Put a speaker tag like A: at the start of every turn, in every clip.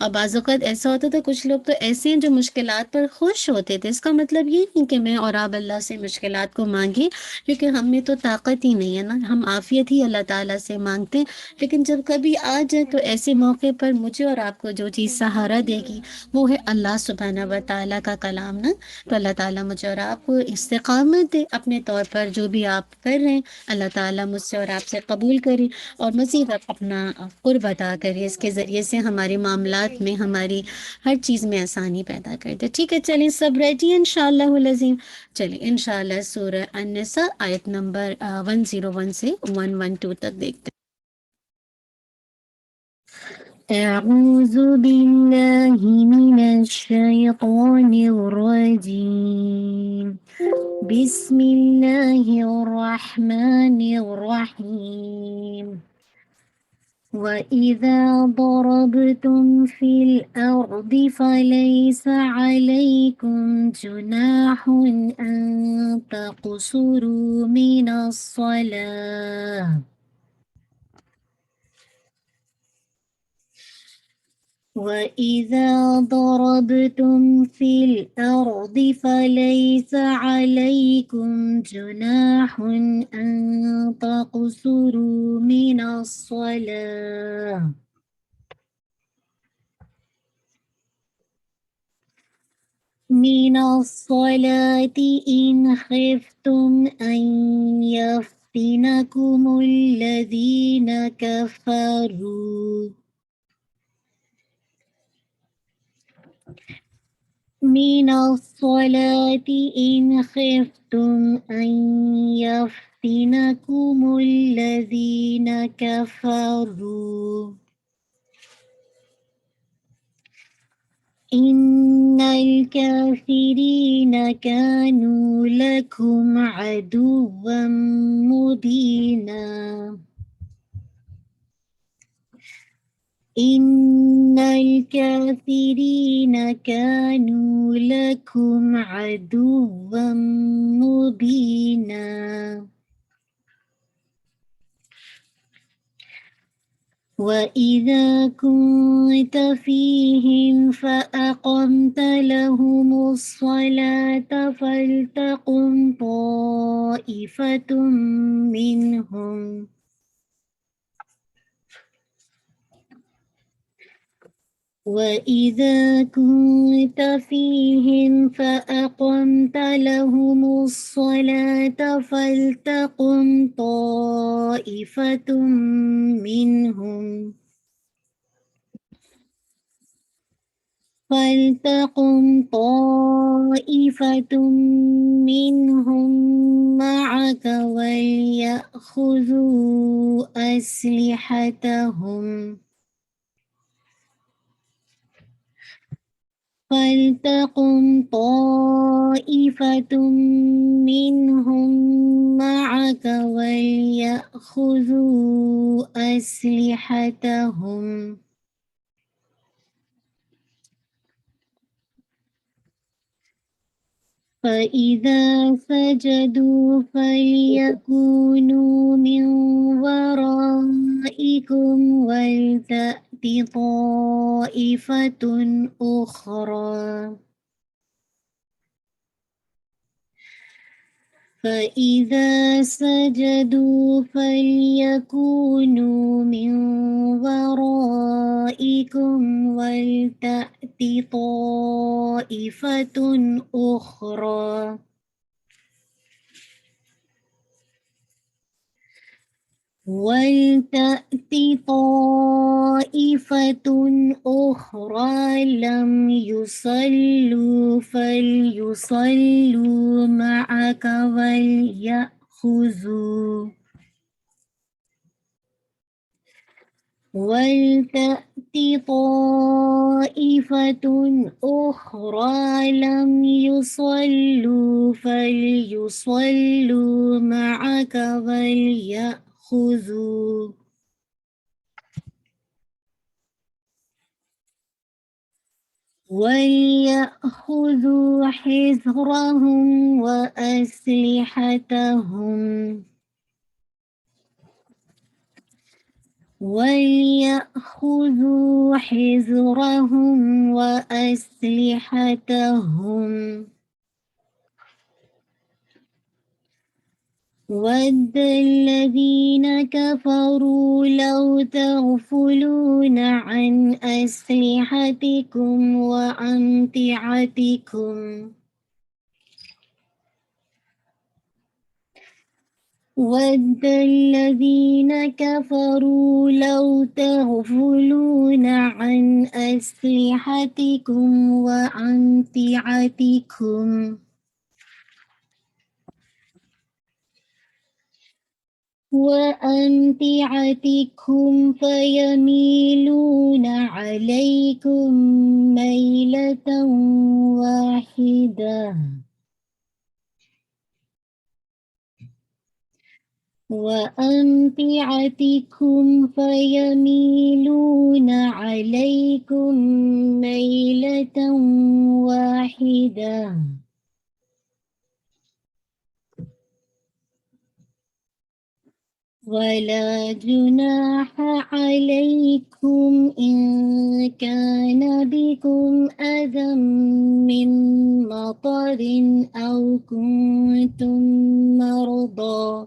A: اور بعض اوقات ایسا ہوتا تھا کچھ لوگ تو ایسے ہیں جو مشکلات پر خوش ہوتے تھے۔ اس کا مطلب یہ نہیں کہ میں اور آپ اللہ سے مشکلات کو مانگیں، کیونکہ ہم میں تو طاقت ہی نہیں ہے نا، ہم عافیت ہی اللہ تعالیٰ سے مانگتے ہیں۔ لیکن جب کبھی آ جائے تو ایسے موقع پر مجھے اور آپ کو جو چیز سہارا دے گی وہ ہے اللہ سبحانہ و تعالیٰ کا کلام نا۔ تو اللہ تعالیٰ مجھے اور آپ کو استقامت دے اپنے طور پر، جو بھی آپ کر رہے ہیں اللہ تعالیٰ مجھ سے اور آپ سے قبول کرے، اور مزید اپنا قرب عطا کرے، اس کے ذریعے سے ہمارے معاملات میں، ہماری ہر چیز میں آسانی پیدا کر دے۔ ٹھیک ہے، چلیں سب ریڈی ہیں انشاءاللہ العظیم؟ چلیں انشاءاللہ سورہ النساء آیت نمبر 101 سے 112 تک دیکھتے ہیں۔ اعوذ باللہ من الشیطان الرجیم، بسم اللہ الرحمن الرحیم۔ وَإِذَا ضَرَبْتُمْ فِي الْأَرْضِ فَلَيْسَ عَلَيْكُمْ جُنَاحٌ أَن تَقْصُرُوا مِنَ الصَّلَاةِ وَإِذَا ضَرَبْتُمْ فِي الْأَرْضِ فَلَيْسَ عَلَيْكُمْ جُنَاحٌ أَن تَقْصُرُوا مِنَ الصَّلَاةِ إِنْ خِفْتُمْ أَن يَفْتِنَكُمُ الَّذِينَ كَفَرُوا مِنَ الصَّلَاةِ إِنْ خِفْتُمْ أَن يَفْتِنَكُمُ الَّذِينَ كَفَرُوا إِنَّ الْكَافِرِينَ كَانُوا لَكُمْ عَدُوًّا مُبِينًا إِنَّ الْكَافِرِينَ كَانُوا لَكُمْ عَدُوًّا مُبِينًا وَإِذَا كُنْتَ فِيهِمْ فَأَقَمْتَ لَهُمُ الصَّلَاةَ فَلْتَقُمْ طَائِفَةٌ مِّنْهُمْ وَإِذَا كُنْتَ فِيهِمْ فَأَقَمْتَ لَهُمُ الصَّلَاةَ فَلْتَقُمْ طَائِفَةٌ مِّنْهُمْ مَعَكَ وَلْيَأْخُذُوا أَسْلِحَتَهُمْ فَلْتَقُمْ طَائِفَةٌ مِّنْهُمْ مَعَكَ وَلْيَأْخُذُوا أَسْلِحَتَهُمْ فَإِذَا سَجَدُوا فَلْيَكُونُوا مِنْ وَرَائِكُمْ وَلْتَأْتِ طَائِفَةٌ أُخْرَى فَإِذَا سَجَدُوا فَلْيَكُونُوا مِنْ وَرَائِكُمْ وَلْتَأْتِ طَائِفَةٌ أُخْرَى لَمْ يُصَلُّوا فَلْيُصَلُّوا مَعَكَ وَلْتَأْتِ طَائِفَةٌ أُخْرَى لَمْ يُصَلُّوا فَلْيُصَلُّوا مَعَكَ وَلْيَأْخُذُوا حِذْرَهُمْ وَأَسْلِحَتَهُمْ وليأخذوا حذرهم وأسلحتهم ود الذين كفروا لو تغفلون عن أسلحتكم وأمتعتكم ود الذين كفروا لو تغفلون عن أسلحتكم وأمتعتكم فيميلون عليكم ميلة واحدة وأمتعتكم فيميلون عليكم ميلة واحدة ولا جناح عليكم إن كان بكم أذى من مطر أو كنتم مرضى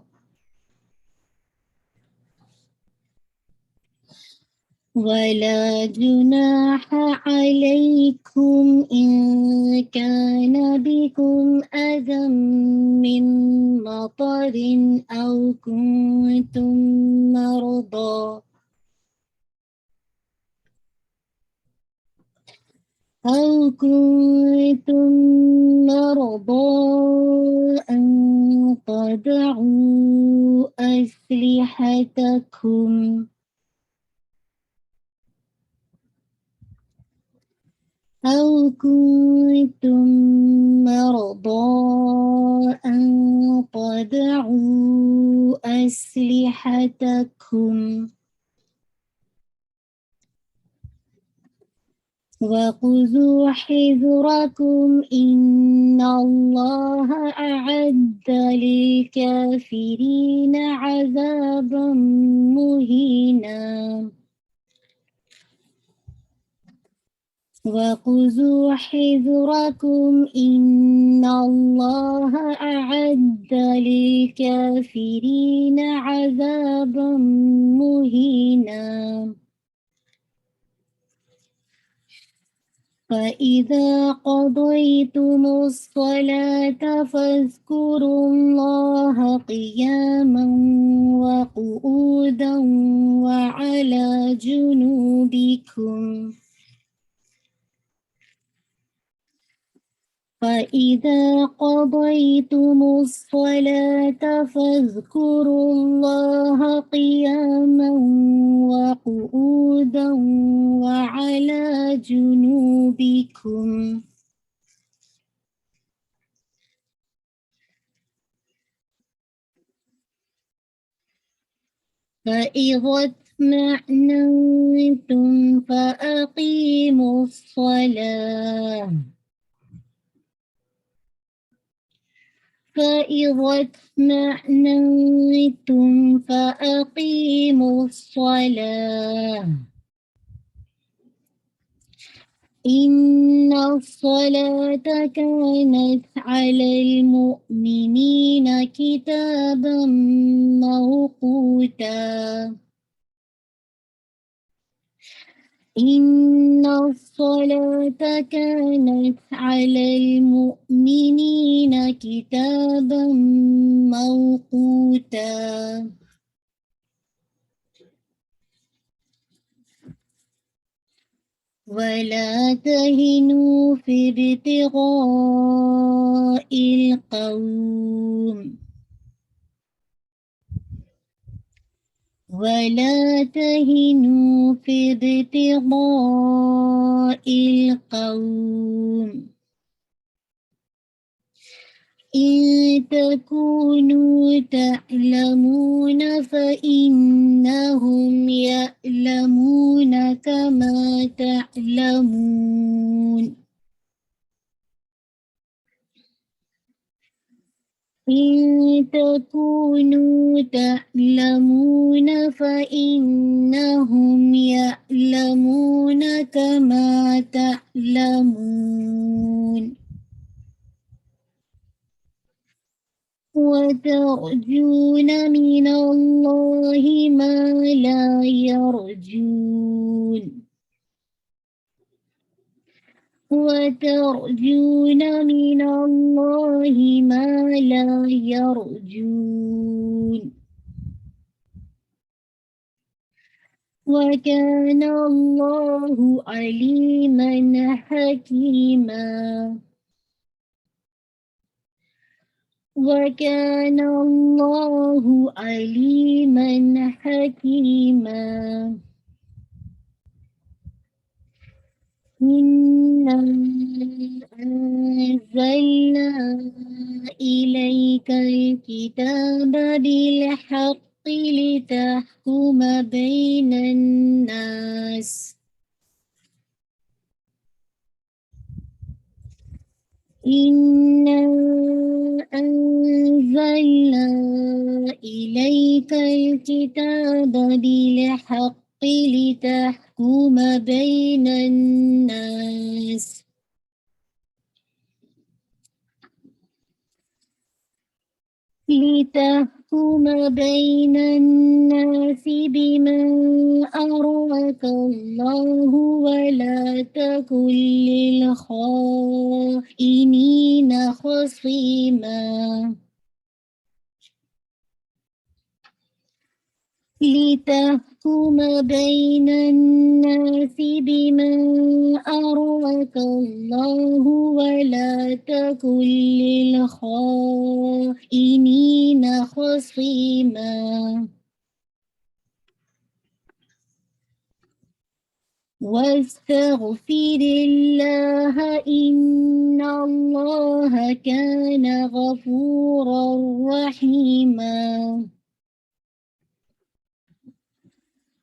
A: ولا جناح عليكم إن كان بكم أذى من مطر أو كنتم مرضى أن تضعوا أسلحتكم أو كنتم مرضى أن تضعوا أسلحتكم وخذوا حذركم إن الله أعد للكافرين عذابا مهينا وخذوا حذركم إن الله أعد للكافرين عذابا مهينا فإذا قضيتم الصلاة فاذكروا الله قياما وقعودا وعلى جنوبكم فإذا قضيتم الصلاة فاذكروا الله قياما وقعودا وعلى جنوبكم فإذا اطمأننتم فأقيموا الصلاة فإذا اطمأننتم فأقيموا الصلاة إن الصلاة كانت على المؤمنين كتابا موقوتا إن الصلاة كانت على المؤمنين كتابا موقوتا ولا تهنوا في ابتغاء القوم ولا تهنوا في ابتغاء القوم إن تكونوا تعلمون فإنهم يعلمون كما تعلمون إن تكونوا تعلمون فإنهم يعلمون كما تعلمون وترجون من الله ما لا يرجون وترجون من الله ما لا يرجون وكان الله عليما حكيما وكان الله عليما حكيما إنا أنزلنا إليك الكتاب بالحق لتحكم بين الناس إنا أنزلنا إليك الكتاب بالحق لتحكم بين الناس بما أراك الله ولا تكن للخائنين خصيما لتحكم بين الناس بما أراك الله ولا تكن للخائنين خصيما واستغفر الله إن الله كان غفورا رحيما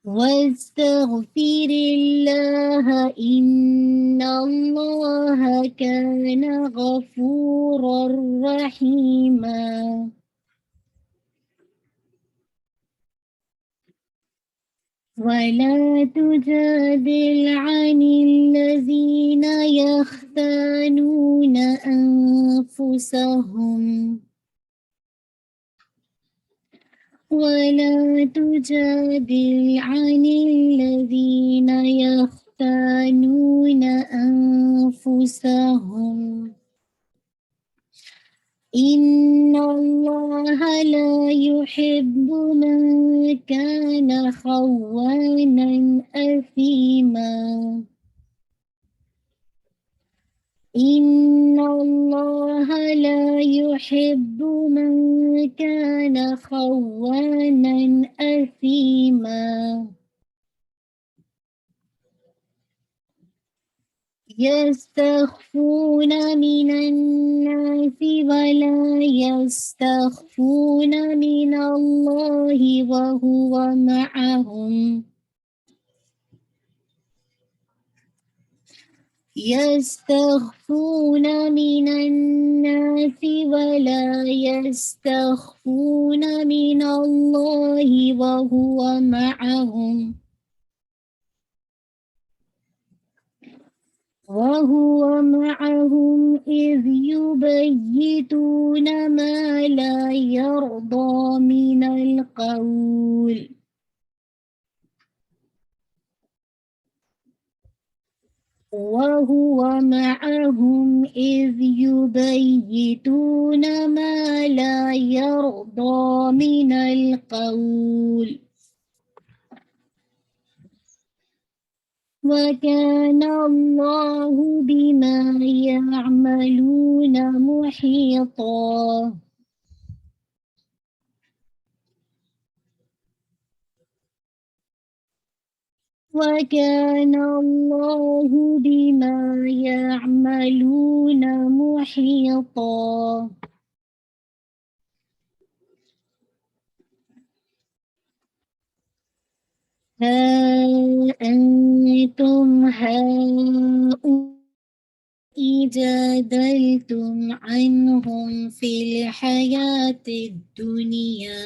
A: واستغفر الله إن الله كان غفورا رحيما ولا تجادل عن الذين يختانون أنفسهم ولا تجادل عن الذين يختانون أنفسهم إن الله لا يحب من كان خوانا أثيما إن الله لا يحب من كان خوانا أثيما يستخفون من الناس ولا يستخفون من الله وهو معهم يستخفون من الناس ولا يستخفون من الله وهو معهم إذ يبيتون ما لا يرضى من القول وهو معهم إذ يبيتون ما لا يرضى من القول وكان الله بما يعملون محيطا وكان الله بما يعملون محيطا ها أنتم هؤلاء جادلتم عنهم في الحياة الدنيا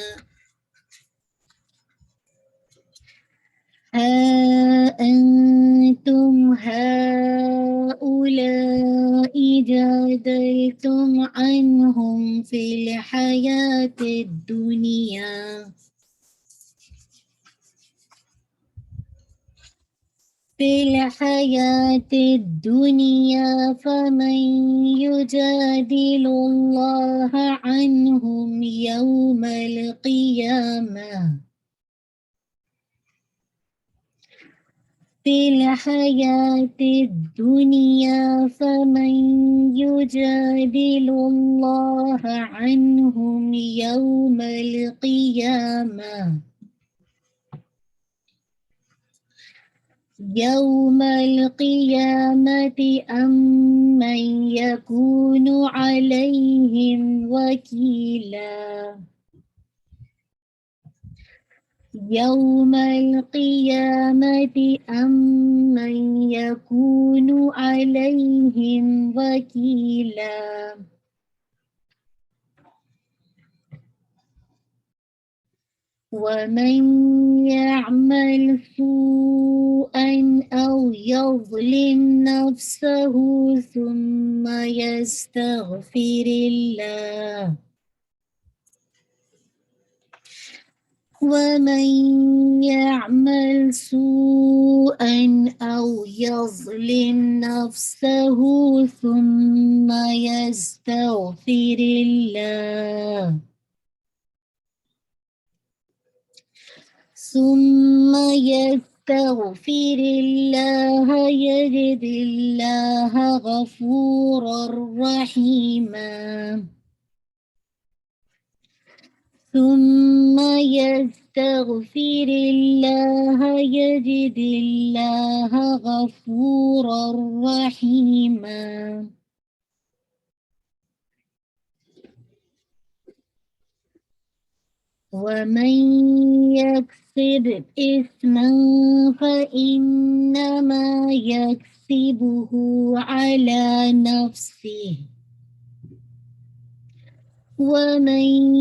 A: ها أنتم هؤلاء جادلتم عنهم في الحياة الدنيا فمن يجادل الله عنهم يوم القيامة فمن يجادل الله عنهم يوم القيامة أم من يكون عليهم وكيلا يوم القيامة أم من يكون عليهم وكيلا ومن يعمل سوءا أو يظلم نفسه ثم يستغفر الله ومن يعمل سوءا أو يظلم نفسه ثم يستغفر الله يجد الله غفورا رحيما ثم يستغفر الله يجد الله غفورا رحيما ومن يكسب إثما فإنما يكسبه على نفسه ومن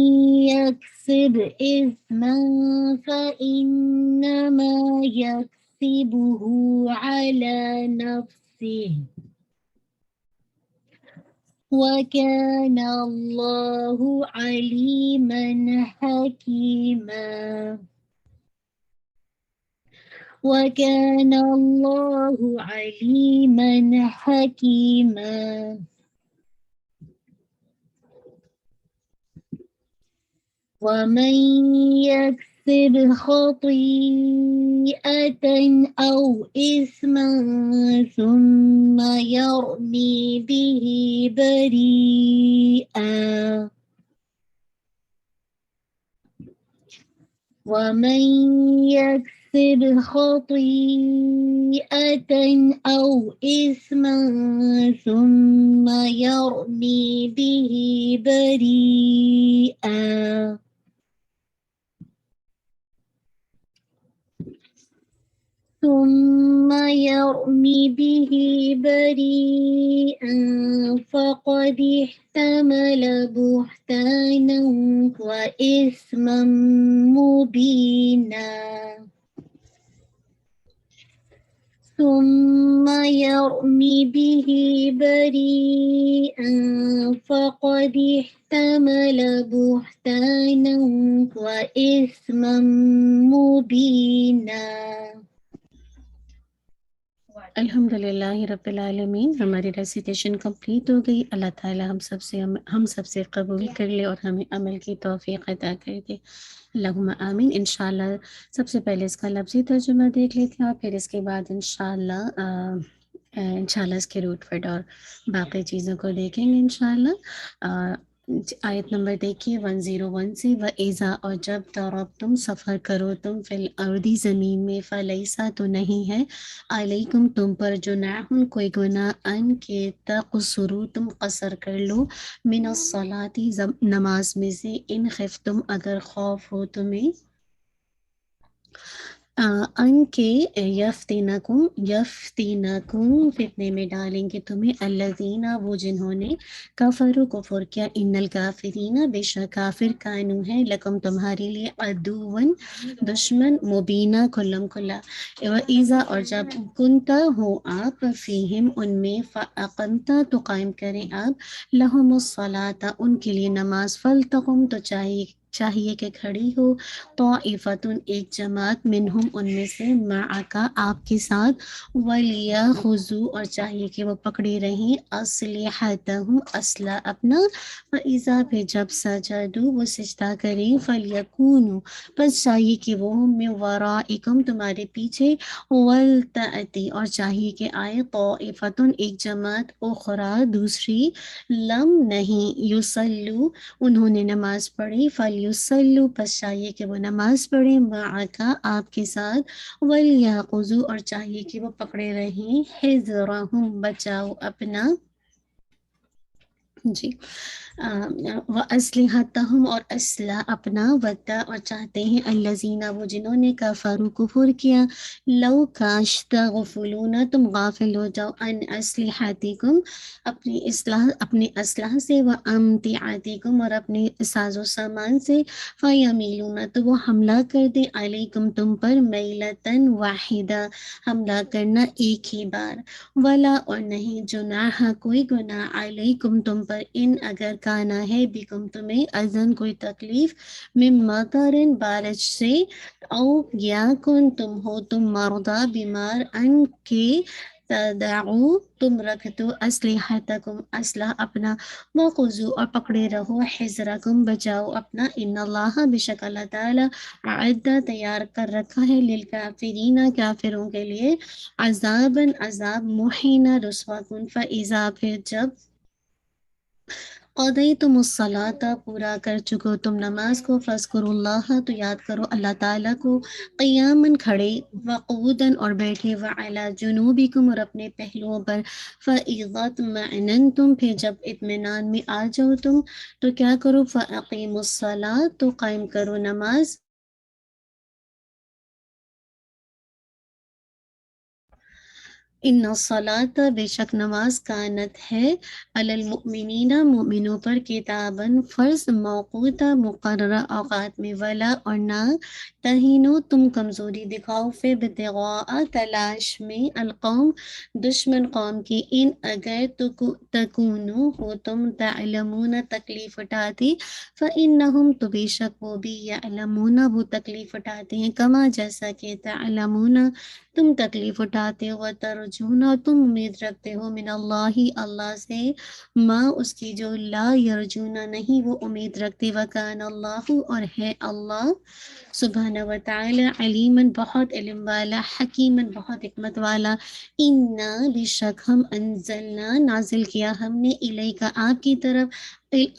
A: يكسب إثما فإنما يكسبه على نفسه وكان الله عليما حكيما ومن يكسب خطيئة أو إثما ثم يرمي به بريئا ومن يكسب خطيئة أو إثما ثم يرمي به بريئا فقد احتمل بهتانا وإثما مبينا فقد احتمل بهتانا وإثما مبينا. الحمدللہ رب العالمین، ہماری ریسیٹیشن کمپلیٹ ہو گئی۔ اللہ تعالیٰ ہم سب سے قبول کر لے اور ہمیں عمل کی توفیق عطا کر دے، اللہم آمین۔ انشاءاللہ سب سے پہلے اس کا لفظی ترجمہ دیکھ لیتے ہیں، اور پھر اس کے بعد انشاءاللہ اس کے روٹ ورڈ اور باقی چیزوں کو دیکھیں گے انشاءاللہ۔ آیت نمبر دیکھیے 101 سے، وَإِذَا، اور جب ضربتم سفر کرو تم فی الارض زمین میں، فلیسا تو نہیں ہے، علیکم تم پر جناح کوئی گناہ، ان کے تقصروا تم قصر کر لو، من الصلاۃ نماز میں سے، ان خفتم اگر خوف ہو تمہیں، ان کے یفتینکم فتنے میں ڈالیں گے تمہیں الذین وہ جنہوں نے کفروا کفر کیا ان الکافرین بے شک کافر کانو ہے لکم تمہارے لیے عدوً دشمن مبینہ کھلم کھلا ایزا اور جب کنتا ہو آپ فیہم ان میں فاقمتا تو قائم کریں آپ لہم الصلاۃ ان کے لیے نماز فلتقم تو چاہیے کہ کھڑی ہو طائفتن ایک جماعت منہم ان میں سے معکا آپ کے ساتھ ولیاخذوا اور چاہیے کہ وہ پکڑے رہیں اسلحتہم اسلحہ اپنا فاذا پھر جب سجدوا وہ سجدہ کریں فلیکونوا پس چاہیے کہ وہ من ورائکم تمہارے پیچھے ولتأتی اور چاہیے کہ آئے طائفتن ایک جماعت اخری دوسری لم نہیں یصلوا انہوں نے نماز پڑھی فلیصلوا پس چاہیے کہ وہ نماز پڑھیں معکا آپ کے ساتھ ولیاخذوا اور چاہیے کہ وہ پکڑے رہیں حذرہم بچاؤ اپنا جی و اسلحتہم اور اسلحہ اپنا ودا اور چاہتے ہیں الذین وہ جنہوں نے کفروا کفر کیا لو کاش تغفلون تم غافل ہو جاؤ ان اسلحتکم اپنے اسلحہ سے و امتعاتکم اور اپنے ساز و سامان سے فیمیلون تو وہ حملہ کر دیں علیکم تم پر میلتن واحدہ حملہ کرنا ایک ہی بار ولا اور نہیں جناح کوئی گناہ علیکم تم پر ان اگر کانا ہے بکم تمہیں اذن کوئی تکلیف من مطرن بارش سے او یا کن تم ہو تم مرضا بیمار ان کے تدعو تم رکھ دو اسلحتکم اسلحہ اپنا وخذوا اور پکڑے رہو حذرکم بچاؤ اپنا ان اللہ بشک اللہ تعالی اعد تیار کر رکھا ہے للکافرین کافروں کے لیے عذاباً عذاب محینہ رسوا کن فاذا پھر جب قضیتم الصلاۃ پورا کر چکو تم نماز کو فاذکروا اللہ تو یاد کرو اللہ تعالیٰ کو قیاماً کھڑے وقعوداً اور بیٹھے وعلی جنوبکم اور اپنے پہلوؤں پر فاذا اطمأننتم پھر جب اطمینان میں آ جاؤ تم تو کیا کرو فاقیموا الصلاۃ تو قائم کرو نماز ان الصلاۃ بے شک نماز کانت ہے علی المؤمنین مومنوں پر کتاباً فرض موقوتا مقررہ اوقات میں ولا اور نہ تہینو تم کمزوری دکھاؤ فی ابتغاء تلاش میں القوم دشمن قوم کی ان اگر تکونو ہو تم تعلمون تکلیف اٹھاتی فإنہم تو بے شک وہ بھی یعلمون وہ تکلیف اٹھاتے ہیں کما جیسا کہ تعلمون تم تکلیف اٹھاتے ہو ترجون اور تم امید رکھتے ہو من اللہ سے ماں اس کی جو لا یرجونا نہیں وہ امید رکھتے وکان اللہ اور ہے اللہ سبحانہ و تعالی علیمن بہت علم والا حکیمن بہت حکمت والا انا بے شک ہم انزلنا نازل کیا ہم نے الیک آپ کی طرف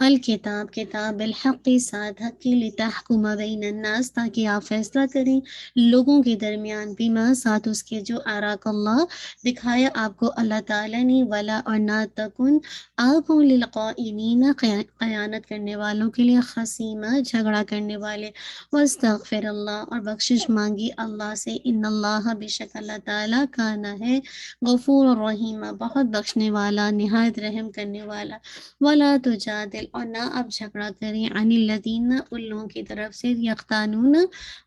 A: الکتاب کتاب الحق ساتھ حق کی لتحکم بین الناس تاکہ آپ فیصلہ کریں لوگوں کے درمیان بیما ساتھ اس کے جو آراک اللہ دکھایا آپ کو اللہ تعالیٰ نے ولا اور نہ تکن آپ ہوں للقائمین قیانت کرنے والوں کے لیے خصیمہ جھگڑا کرنے والے واستغفر اللہ اور بخشش مانگی اللہ سے ان اللہ بشک اللہ تعالیٰ کانا ہے غفور الرحیم بہت بخشنے والا نہایت رحم کرنے والا ولا تجادل اور نہ اب جھگڑا کریں عن الذین ان لوگوں کی طرف سے یختانون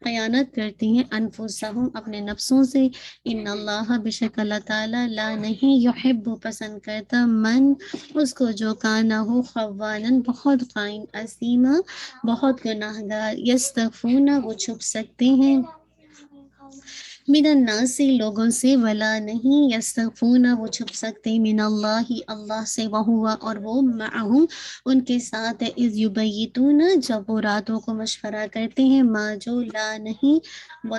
A: خیانت کرتی ہیں انفسہم اپنے نفسوں سے ان اللہ بشک اللہ تعالیٰ لا نہیں یحب پسند کرتا من اس کو جو کانا ہو خوانن بہت خائن عظیمہ بہت گناہ گار یستغفون وہ چھپ سکتے ہیں من الناس سے لوگوں سے ولا نہیں یستغفون وہ چھپ سکتے من اللہ سے وہوا اور وہ معہم ان کے ساتھ اذ یبیتون جب وہ راتوں کو مشورہ کرتے ہیں ما جو لا نہیں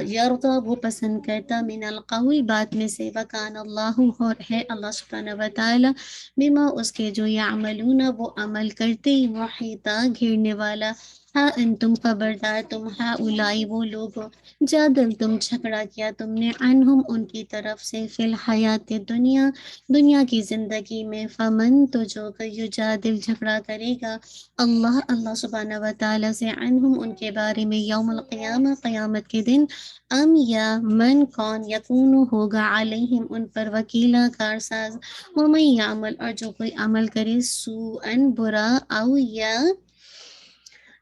A: یرضا وہ پسند کرتا من القول بات میں سے وکان اللہ اور ہے اللہ سبحانہ و تعالی بما اس کے جو یعملون وہ عمل کرتے محیطا گھیرنے والا ہاں انتم خبردار تم، ہاں اولائی وہ لوگ ہو، جادل تم جھگڑا کیا تم نے، عنہم ان کی طرف سے، فی الحیات دنیا دنیا کی زندگی میں، فمن تو جو یجادل جھگڑا کرے گا، اللہ سبحانہ و تعالیٰ سے، عنہم ان کے بارے میں، یوم القیامہ قیامت کے دن، ام یا من کون، یکون ہوگا، علیہم ان پر، وکیلا کارساز، ومن یعمل اور جو کوئی عمل کرے، سوءن برا، او یا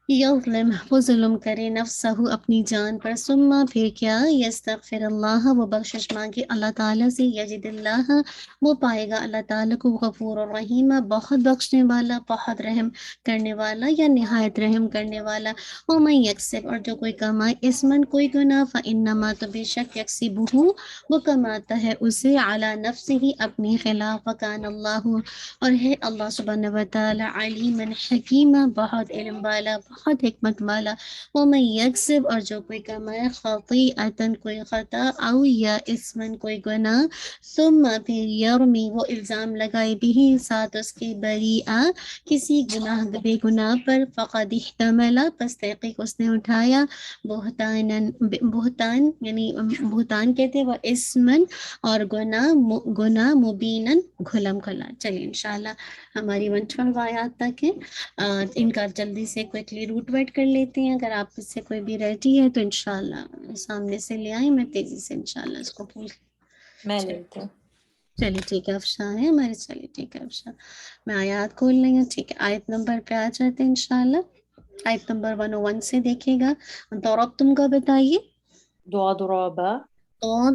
A: یظلم وہ ظلم کرے، نفسہ اپنی جان پر، ثم پھر کیا، یستغفر اللہ وہ بخشش مانگے اللہ تعالیٰ سے، یجد اللہ وہ پائے گا اللہ تعالیٰ کو، غفور الرحیم بہت بخشنے والا، بہت رحم کرنے والا یا نہایت رحم کرنے والا، ومن یکسب اور جو کوئی کمائے، اسمن کوئی گناہ، فانما تو بے شک، یکسبہ وہ کماتا ہے اسے، علی نفسہ ہی اپنی خلاف، وکان اللہ اور ہے اللہ سبحانہ و تعالی، علیم حکیم بہت علم والا، بہت حکمت والا، ومن یکسب اور جو کوئی کمائے، خطیئتن کوئی خطا، او یا اسمن کوئی گناہ، ثم پھر یرمی وہ الزام لگائے، بھی ساتھ اس کے، بریئا کسی گناہ بے گناہ پر، فقد احتمل پس تحقیق اس نے اٹھایا، بہتان یعنی بہتان کہتے وہ، اسمن اور گناہ مبینن کھلم کھلا۔ چلیے انشاءاللہ ہماری 112 آیات تک ہے، ان کا جلدی سے کوئکلی روٹ وائٹ کر لیتے ہیں، اگر آپ اس سے کوئی بھی رہتی ہے تو انشاءاللہ سامنے سے لے آئیں، میں تیزی سے انشاءاللہ اس کو پوچھ
B: میں لیتی ہوں.
A: چلیے ٹھیک ہے، افشاں ہے ہمارے، چلیے ٹھیک ہے افشاں، میں آیات کھول لیں گے، ٹھیک ہے آیت نمبر پہ آ جاتے ہیں انشاءاللہ، آیت نمبر 101 سے دیکھیے گا، ضرب تم کا بتائیے،
B: ضرب،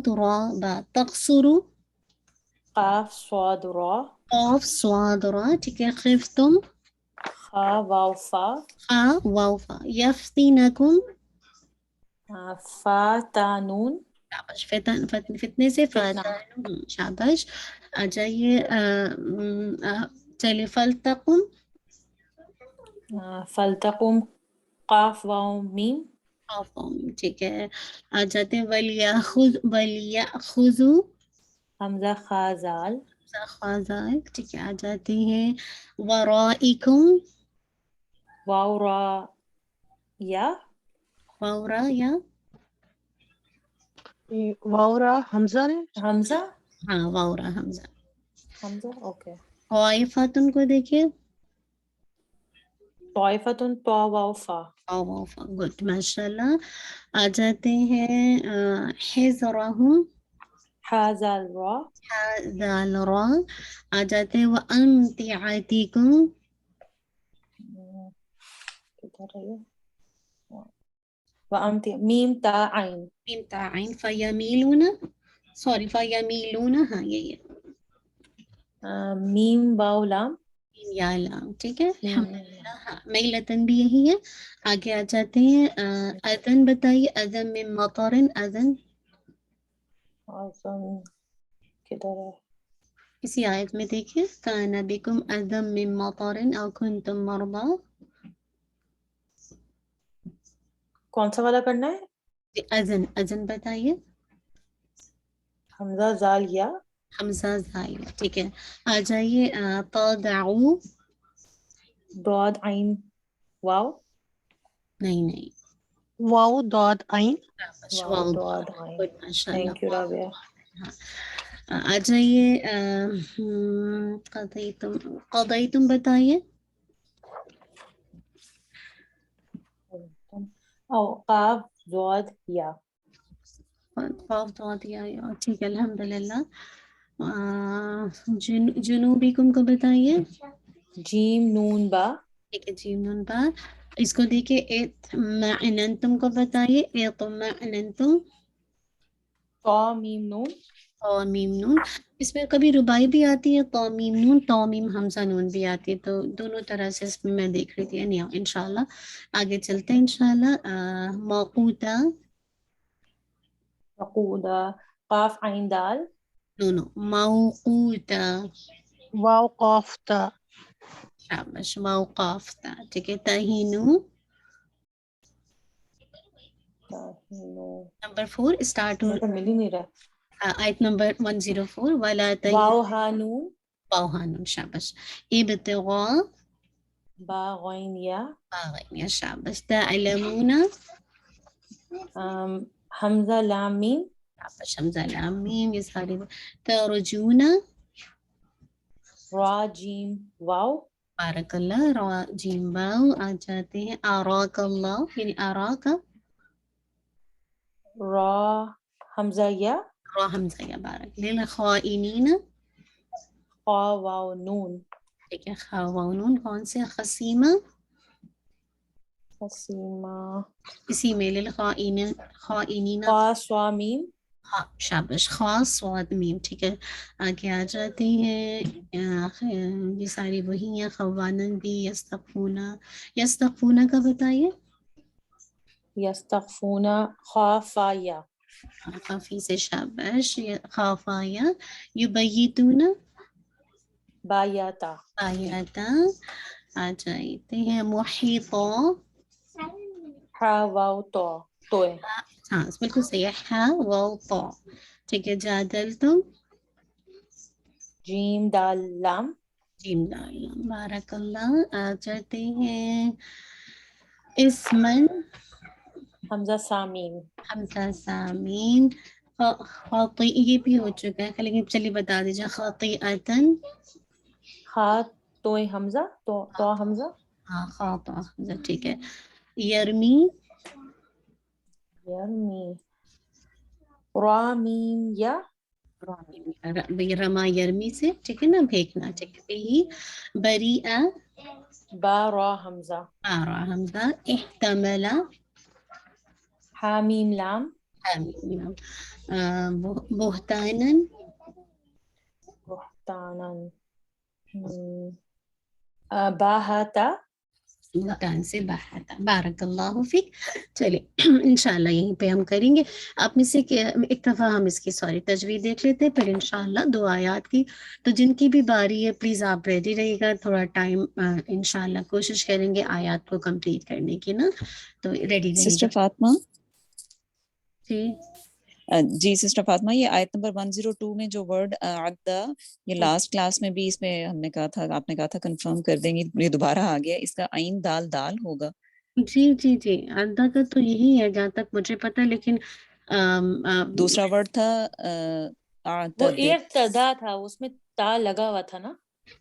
A: ضرب تقصرو،
B: قاف صاد را،
A: قاف صاد را، ٹھیک ہے، خفتم،
B: خا واو فا،
A: خا واو فا، یفتینکم،
B: فا تا نون،
A: شاباش، فتنے سے
B: فتنہ،
A: فاتن، شاباش، آ جائیے چلیے، فلتقم،
B: فلتقم، قاف واو میم،
A: ٹھیک ہے، آ جاتے ہیں، ولیأخذو،
B: حمزہ خا زال،
A: خازال، ٹھیک ہے، آ جاتے ہیں، ورائکم،
B: واو را یا،
A: وورا یا،
C: واورا حمزہ نے،
B: حمزہ،
A: ہاں وورا حمزہ،
B: حمزہ اوکے،
A: طائفتن کو دیکھیے،
B: طائفتن طا واو فا،
A: گڈ ماشاء اللہ، آ جاتے ہیں حزرہم،
B: حا زال را،
A: ذال را، آ جاتے ہیں وَأَمْتِعَتِكُمْ،
B: کدھر ہے یہ؟ وَأَمْتِ میم تا عین،
A: میم تا عین، فَيَمِيلُونَ، سوری فَيَمِيلُونَ، ہاں یہی ہے،
B: میم واو لام،
A: میم یا لام، ٹھیک ہے،
B: میم
A: الحمدللہ، ہاں میلتن بھی یہی ہے، آگے آ جاتے ہیں، اذن بتائیے، اذن من مطرن، اذن
B: آسن کدھر ہے؟
A: کسی آیت میں دیکھیں، کان بکم اذن من مطرن او کنتم مرضى،
B: کون سا والا کرنا ہے؟
A: اذن بتائیے،
B: حمزہ زال یا،
A: حمزہ زائل، ٹھیک ہے، آ جائیے تضعو،
B: ضاد عین واو،
A: نہیں،
C: واو داد عین،
B: واو ضاد عین،
A: گڈ ماشاء اللہ،
B: تھینک یو رابعہ.
A: ہاں، آ جائیے قضیتم بتائیے،
B: او قاف ضاد یا،
A: ٹھیک ہے الحمدللہ، جنوبکم کو بتائیے،
B: جیم نون با،
A: ٹھیک ہے، جیم نون با، اس کو دیکھیے، اطمئننتم کو بتائیے، اطمئننتم،
B: طا میم نون،
A: اور میم نون، اس میں کبھی ربائی بھی آتی ہے، تو میم نون، تو میم حمزہ نون بھی آتی ہے، تو دونوں طرح سے اس میں دیکھ رہی تھی، نہیں انشاءاللہ آگے چلتے ہیں انشاءاللہ، موقوتا،
B: وقودا، قاف عین دال،
A: دونوں، موقوتا،
C: واو قاف تا،
A: شاباش، موقافتا، ٹھیک ہے، تہینو، نمبر 4 اسٹارٹ ہو
B: میرے کو مل ہی نہیں رہا.
A: آیت نمبر 104، ولا
B: واو
A: تہینو،
B: ہا نون،
A: واو ہانون، شاباش، ابتغاء،
B: با غین یا
A: باغين. شابش. تعلمون.
B: حمزہ لام میم
A: شابش. حمزة لام ميم. یہ ساری. ترجون.
B: را جیم واو
A: بارک اللہ. را جیم واو. آ جاتے ہیں اراک اللہ، یعنی اراک.
B: را حمزہ یا
A: را حمزہ یا. بارک. للخائنین.
B: خا واو نون
A: ٹھیک ہے. خا واو نون کون سے؟ خصیمہ.
B: قسیمہ
A: اسی میں للخائنین. خائنین.
B: خا سوا میم
A: ہاں شابش. خاص صاد میم. ٹھیک ہے. آگے آ جاتے ہیں. یہ ساری وہی ہیں. خوانن بھی. یستخفونا. یستخفونا کا بتائیے.
B: یستخفون خا فا یا
A: خافی سے. شابش. خافایا. یبیتون.
B: با یا تا
A: آیاتا. آ جاتے ہیں. محیطا.
B: ہا واو تو توئے
A: ہاں بالکل صحیح ہے. ہا واو طا. ٹھیک ہے. جادل تم.
B: جیم دال لام
A: جیم دال. بارک اللہ. آ جاتے ہیں. اسمن.
B: حمزہ سامیم
A: حمزہ سامین. خاطی. یہ بھی ہو چکا ہے لیکن چلیے بتا دیجیے. خاطئتن.
B: خا توئے حمزہ تو حمزہ
A: ہاں خاطا حمزہ. ٹھیک ہے. یرمی.
B: یرمی را میم یا
A: رما یرمی سے. ٹھیک ہے نا. پھینکنا. ٹھیک ہے. ہی. بریئہ.
B: با را حمزہ
A: آرا حمزہ. احتمل.
B: ہا میم لام
A: بہتانن.
B: بہتانن باہتا
A: بہتان سے بہتا. بارک اللہ فیک. چلیے انشاءاللہ یہیں پہ ہم کریں گے. آپ میں سے ایک دفعہ ہم اس کی تجوید دیکھ لیتے ہیں، پھر انشاءاللہ 2 آیات کی. تو جن کی بھی باری ہے پلیز آپ ریڈی رہیے گا. تھوڑا ٹائم انشاءاللہ کوشش کریں گے آیات کو کمپلیٹ کرنے کی نا. تو ریڈی رہیے
D: سسٹر
A: گا.
D: فاطمہ.
A: جی
D: جی سسٹر فاطمہ، یہ آیت نمبر 102 میں جو ورڈ عدہ، یہ لاسٹ کلاس میں بھی اس میں ہم نے کہا تھا، آپ نے کہا تھا کنفرم کر دیں گے، یہ دوبارہ آ گیا. اس کا عین دال دال ہوگا.
A: جی جی جی. ادا کا تو یہی ہے جہاں تک مجھے پتا، لیکن
D: دوسرا ورڈ تھا
B: وہ
D: اعتد.
B: ایک تدا تھا، اس میں تا لگا ہوا تھا نا،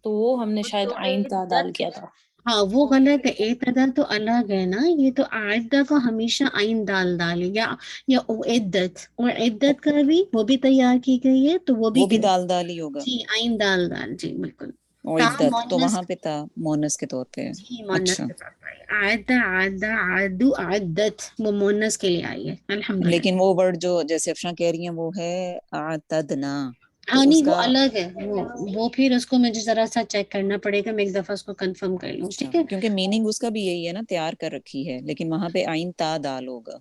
B: تو وہ ہم نے شاید عین تا ڈال کیا تھا.
A: ہاں وہ غلط ہے. اعتدا تو الگ ہے نا. یہ تو اعدہ کو ہمیشہ عین دال ڈالے یا اعدت. اور عدت کا بھی وہ بھی تیار کی گئی ہے تو وہ بھی
D: دال دال ہی ہوگا.
A: جی عین دال دال. جی بالکل.
D: عدت تو وہاں پہ تھا مونس کے طور پہ.
A: جی مونس
D: اچھا،
A: کے ساتھ آئی. عدہ عدہ عدو عدت وہ مونس کے لیے آئی ہے. الحمدللہ.
D: لیکن وہ ورڈ جو جیسے افشاں کہہ رہی ہیں وہ ہے اعتدنا.
A: ہاں نہیں وہ الگ ہے. وہ پھر اس کو مجھے ذرا سا چیک کرنا پڑے گا. میں ایک دفعہ اس کو کنفرم کر لوں. ٹھیک ہے.
D: کیونکہ میننگ اس کا بھی یہی ہے نا، تیار کر رکھی ہے، لیکن وہاں پہ عین تا دال ہوگا.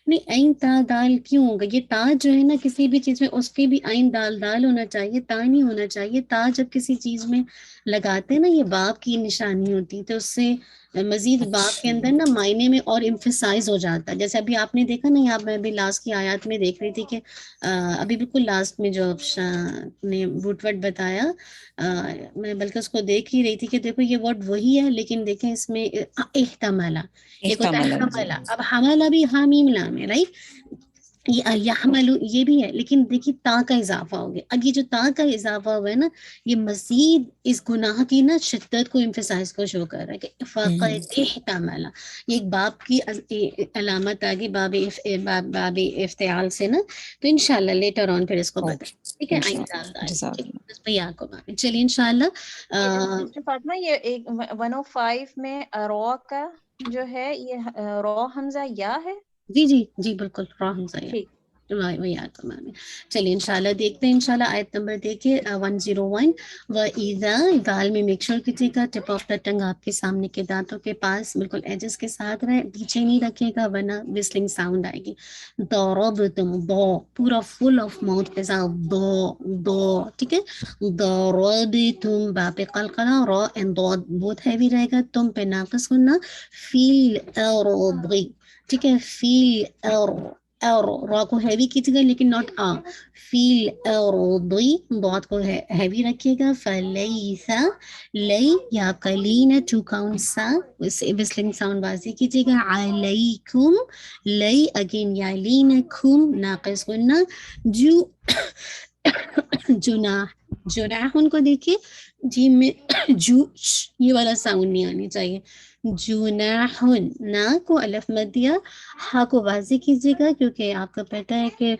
A: نہیں عین تا دال کیوں ہوگا؟ یہ تا جو ہے نا کسی بھی چیز میں اس کی بھی عین دال دال ہونا چاہیے، تا نہیں ہونا چاہیے. تا جب کسی چیز میں لگاتے ہیں نا، یہ باب کی نشانی ہوتی ہے، تو اس سے مزید باب کے اندر نا معنی میں اور امفسائز ہو جاتا ہے. جیسے ابھی آپ نے دیکھا نا، یہاں میں ابھی لاسٹ کی آیات میں دیکھ رہی تھی کہ ابھی بالکل لاسٹ میں جو نے بوٹ ورڈ بتایا، میں بلکہ اس کو دیکھ ہی رہی تھی کہ دیکھو یہ ورڈ وہی ہے، لیکن دیکھیں اس میں احتمالہ. ایک ہوتا ہے حملہ. اب حملہ بھی حامیم لام ہے، رائٹ. یحملو یہ بھی ہے، لیکن دیکھیے تا کا اضافہ ہو گیا. اب یہ جو تا کا اضافہ ہوا ہے نا، یہ مزید اس گناہ کی نا شدت کو امفسائز کو شو کر رہا ہے کہ فقط احتمل. یہ ایک باب کی علامت آگی باب افتعال سے نا. تو انشاءاللہ لیٹر آن پھر اس کو بتائیں. ٹھیک ہے. چلیے انشاءاللہ.
E: فاطمہ یہ ایک 105 میں رو کا جو ہے یہ رو حمزہ یا ہے.
A: جی جی جی بالکل را حمزہ یا.
E: ٹھیک.
A: چلیے انشاءاللہ دیکھتے ہیں. انشاءاللہ آیت نمبر دیکھیے 101. وَإِذَا دال میں میک شور کیجیے گا ٹپ آف دا ٹنگ آپ کے سامنے کے دانتوں کے پاس بالکل ایجز کے ساتھ رہے، پیچھے نہیں رکھے گا ورنہ وسلنگ ساؤنڈ آئے گی. ضربتم دو پورا فل آف ماؤتھ کے ساتھ دو. ٹھیک ہے. ضربتم با پہ قلقلہ، را اینڈ ضاد بہت ہیوی رہے گا، تم پہ ناقص ہونا. فی الارض. ٹھیک ہے. فی را کو ہیوی کیجیے گا لیکن ناٹ فیل اروضی ضاد کو ہیوی رکھیے گا. فلیس لئی یا آپ کا لین ہے 2 کاؤنٹ سا وسلنگ ساؤنڈ واضح کیجیے گا. علیکم لئی اگین یا لین ہے کھم ناقص غنہ. جو جناح جناح ان کو دیکھیے جی میں جو یہ والا ساؤنڈ نہیں آنی چاہیے. جناح نا کو الف مت دیا ہا کو واضح کیجیے گا کیونکہ آپ کو پتہ ہے کہ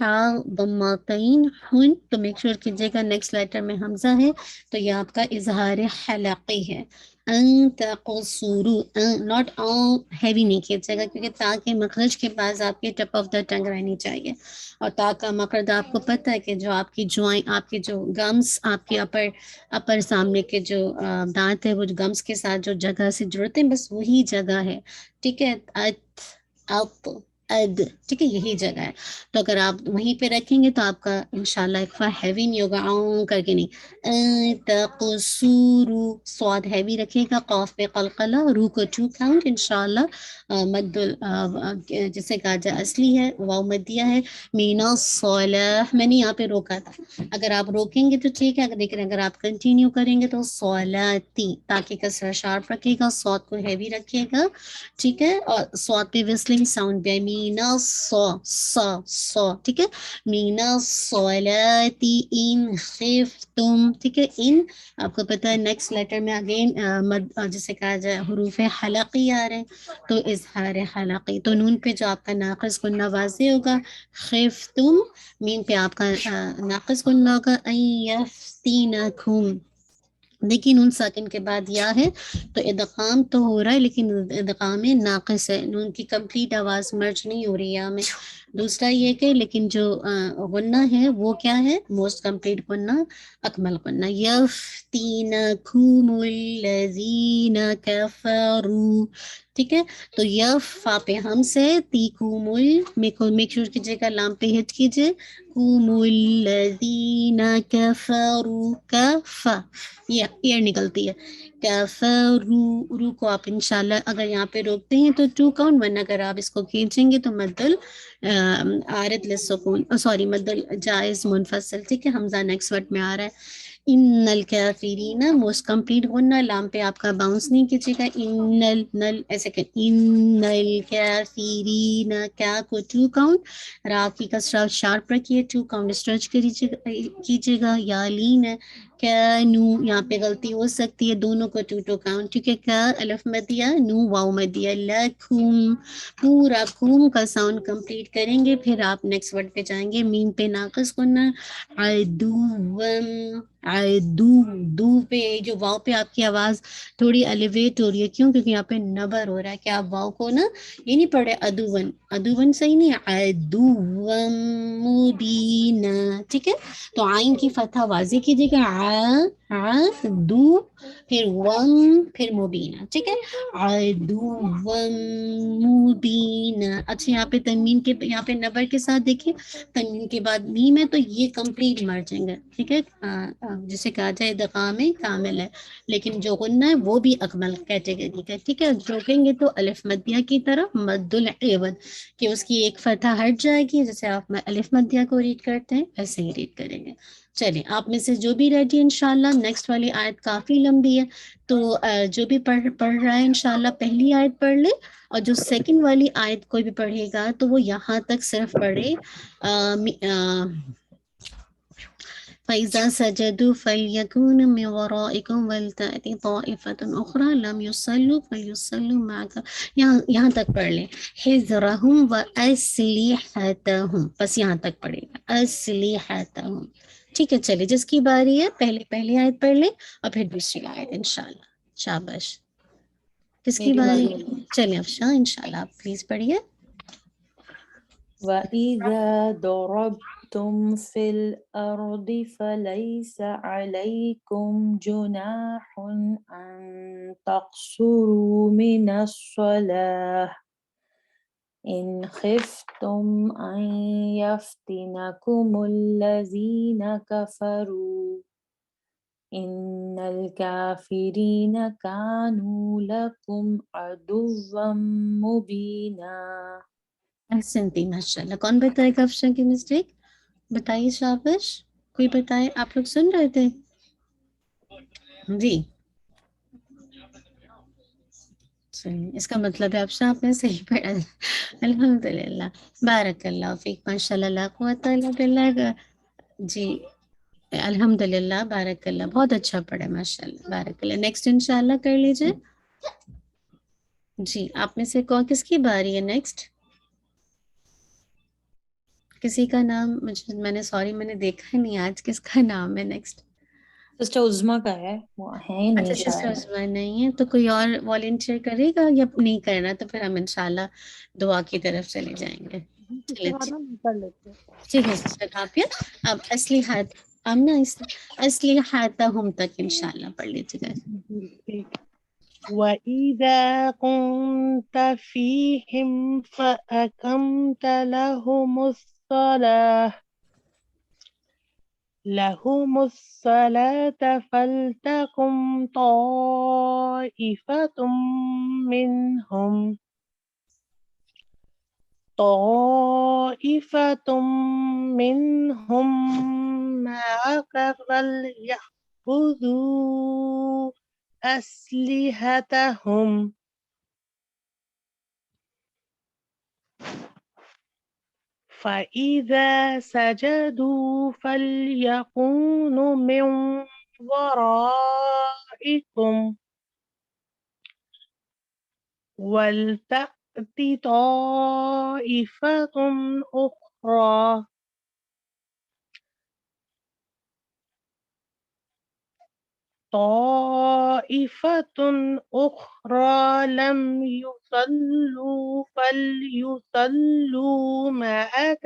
A: ہا ضمتین ہن تو میک شور کیجیے گا نیکسٹ لیٹر میں حمزہ ہے تو یہ آپ کا اظہار حلقی ہے. ان تقصروا ناٹ ہیوی نہیں کیجیے گا کیونکہ تا کے مخرج کے پاس آپ کے ٹپ آف دا ٹنگ رہنی چاہیے اور تا کا مخرج آپ کو پتہ ہے کہ جو آپ کی جوائن آپ کے جو گمس آپ کے اپر سامنے کے جو دانت ہے وہ گمس کے ساتھ جو جگہ سے جڑتے ہیں بس وہی جگہ ہے. ٹھیک ہے اپ اد ٹھیک ہے یہی جگہ ہے تو اگر آپ وہیں پہ رکھیں گے تو آپ کا انشاءاللہ اخفا ہیوی نہیں ہوگا کر کے نہیں. تقصورو صاد ہیوی رکھے گا قاف پہ قلقلہ رو کو 2 کاؤنٹ انشاءاللہ. مد جسے کہا جائے اصلی ہے واو مدیہ ہے. مینا الصلاح میں نے یہاں پہ روکا تھا اگر آپ روکیں گے تو ٹھیک ہے لیکن اگر آپ کنٹینیو کریں گے تو صلاتی تاکہ کسرہ شارپ رکھے گا صاد کو ہیوی رکھے گا. ٹھیک ہے اور صاد پہ وسلنگ ساؤنڈ بھی ہے. مینا سا ٹھیک ہے. مینا الصلاتی ان خفتم ٹھیک ہے. ان آپ کو پتہ ہے نیکسٹ لیٹر میں اگین جسے کہا جائے حروف حلقی آ رہے ہیں تو اظہار حلقی تو نون پہ جو آپ کا ناقص غنہ واضح ہوگا. خفتم میم پہ آپ کا ناقص غنہ ہوگا. ان یفتینکم لیکن نون ساکن کے بعد یا ہے تو ادغام تو ہو رہا ہے لیکن ادغام ناقص ہے نون کی کمپلیٹ آواز مرج نہیں ہو رہی ہے ہمیں. دوسرا یہ کہ لیکن جو غنہ ہے وہ کیا ہے موسٹ کمپلیٹ غنہ اکمل غنہ. یفتینکم الذین کفروا ٹھیک ہے. تو فا پہ ہم سے تیکم میک شور کیجیے گا لام پہ ہٹ کیجیے. کم الذین کفروا کفا یہ ایئر نکلتی ہے. کفروا رو کو آپ انشاءاللہ اگر یہاں پہ روکتے ہیں تو 2 کاؤنٹ ورنہ اگر آپ اس کو کھینچیں گے تو مدل عارض للسکون سوری مدل جائز منفصل ٹھیک ہے. حمزہ نیکسٹ ورڈ میں آ رہا ہے. ان الکافرین موسٹ کمپلیٹ غنہ لام پہ آپ کا باؤنس نہیں کیجیے گا. ان نل ایسے کہ ان الکافرین کیا کو 2 کاؤنٹ را کی کسرہ شارپ رکھیے 2 کاؤنٹ اسٹریچ کیجیے گا. یا لین ہے نو یہاں پہ غلطی ہو سکتی ہے دونوں کو 2 کاؤنٹ کیونکہ کا الف مدیہ نو واو مدیہ. لکھم پورا کھوم کا ساؤنڈ کمپلیٹ کریں گے پھر آپ نیکسٹ ورڈ پہ جائیں گے. میم پہ ناقص غنہ دو پہ جو واو پہ آپ کی آواز تھوڑی ایلیویٹ ہو رہی ہے کیوں کیونکہ یہاں پہ نبر ہو رہا ہے کہ آپ واو کو نا یہ نہیں پڑھ رہے ادون صحیح نہیں ادون مبینہ ٹھیک ہے. تو عین کی فتحہ واضح کیجیے گا دو پھر ون پھر مبینہ ٹھیک ہے. عدو مبینہ. اچھا یہاں پہ تنوین کے یہاں پہ نبر کے ساتھ دیکھیے تنوین کے بعد میم ہے تو یہ کمپلیٹ مرجنگ ہے ٹھیک ہے. جسے کہا جائے ادغام کامل ہے لیکن جو غنہ ہے وہ بھی اکمل کیٹیگری کا ٹھیک ہے. روکیں گے تو الف مدیہ کی طرف مد العوض کہ اس کی ایک فتحہ ہٹ جائے گی جیسے آپ الف مدیہ کو ریڈ کرتے ہیں ایسے ہی ریڈ کریں گے. چلیں آپ میں سے جو بھی ریڈی انشاءاللہ نیکسٹ والی آیت کافی لمبی ہے تو جو بھی پڑھ رہا ہے انشاءاللہ پہلی آیت پڑھ لے اور جو سیکنڈ والی آیت کوئی بھی پڑھے گا تو وہ یہاں تک صرف پڑھے. فَإِذَا سَجَدُوا فَلْيَكُونُوا مِنْ وَرَائِكُمْ وَلْتَأْتِ طَائِفَةٌ أُخْرَى لَمْ يُصَلُّوا فَلْيُصَلُّوا مَعَكَ یہاں تک پڑھ لیں. حِذْرَهُمْ وَأَسْلِحَتَهُمْ بس یہاں تک پڑھے گا أَسْلِحَتَهُمْ ٹھیک ہے. چلے جس کی باری ہے پہلی آیت پڑھ لیں اور پھر دوسری آیت انشاءاللہ. شاباش کس کی
B: میری
A: باری
B: باری ہے.
A: چلیں افشاں انشاءاللہ آپ پلیز پڑھیے.
B: وَإِذَا ضَرَبْتُمْ فِي الْأَرْضِ فَلَيْسَ عَلَيْكُمْ جُنَاحٌ أَن تَقْصُرُوا مِنَ الصَّلَاةِ إِنْ خِفْتُمْ أَن يَفْتِنَكُمُ الَّذِينَ كَفَرُوا إِنَّ الْكَافِرِينَ كَانُوا لَكُمْ عَدُوًّا مُبِينًا.
A: احسنتی ماشاءاللہ. کون بتائے گا افشا کی مسٹیک؟ بتائیے شابش. کوئی بتائے. آپ لوگ سن رہے تھے؟ جی اس کا مطلب ہے افشا آپ نے صحیح پڑھا. الحمدللہ. بارک اللہ فیک. ماشاء اللہ لا قوت الا باللہ. جی الحمدللہ بارک اللہ. بہت اچھا پڑھا ماشاء اللہ. بارک اللہ. نیکسٹ انشاءاللہ کر لیجیے. جی آپ میں سے کس کی باری ہے نیکسٹ؟ کسی کا نام میں نے دیکھا ہی نہیں آج. کس کا نام ہے نیکسٹ؟
B: سسٹر عظما کا ہے، وہ ہے ہی نہیں
A: اچھا سسٹر
B: شاید.
A: عثمان نہیں ہے تو کوئی اور والنٹیئر کرے گا یا نہیں کرنا؟ تو پھر ہم انشاءاللہ دعا کی طرف چلے جائیں گے. چلے
C: کر لیتے ہیں.
A: ٹھیک ہے سسٹر کافیہ. اب اصلحاتہم تک انشاءاللہ پڑھ لیجیے گا.
C: ٹھیک. وَإِذَا كُنْتَ فِيهِمْ فَأَقَمْتَ لهم الصلاة فلتقم طائفة منهم معك فليأخذوا أسلحتهم فإذا سجدوا فليكونوا من ورائكم ولتأت طائفة أخرى لم يصلوا فليصلوا معك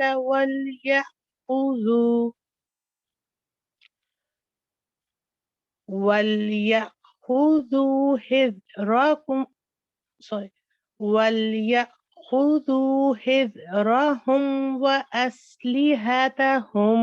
C: وليأخذوا حذرهم وأسلحتهم.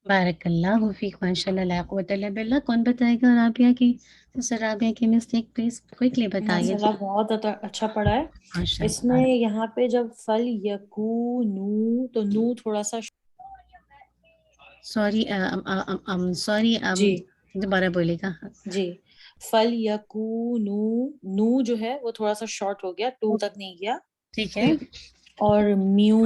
A: بارک اللہ فیک. ماشاء اللہ لا قوت الا باللہ. کون بتائے گا رابعہ کی؟ سسٹر رابعہ کی مسٹیک پلیز کوئکلی بتائیے.
B: ماشاء اللہ بہت اچھا پڑھا ہے.
A: ماشاء
B: اس
A: اللہ.
B: میں یہاں پہ جب فل یکونو تو نو تھوڑا سا
A: سوری
B: جی
A: دوبارہ بولے گا.
B: جی فل یکونو نو جو ہے وہ تھوڑا سا شارٹ ہو گیا، ٹو تک نہیں گیا.
A: ٹھیک ہے.
B: اور میو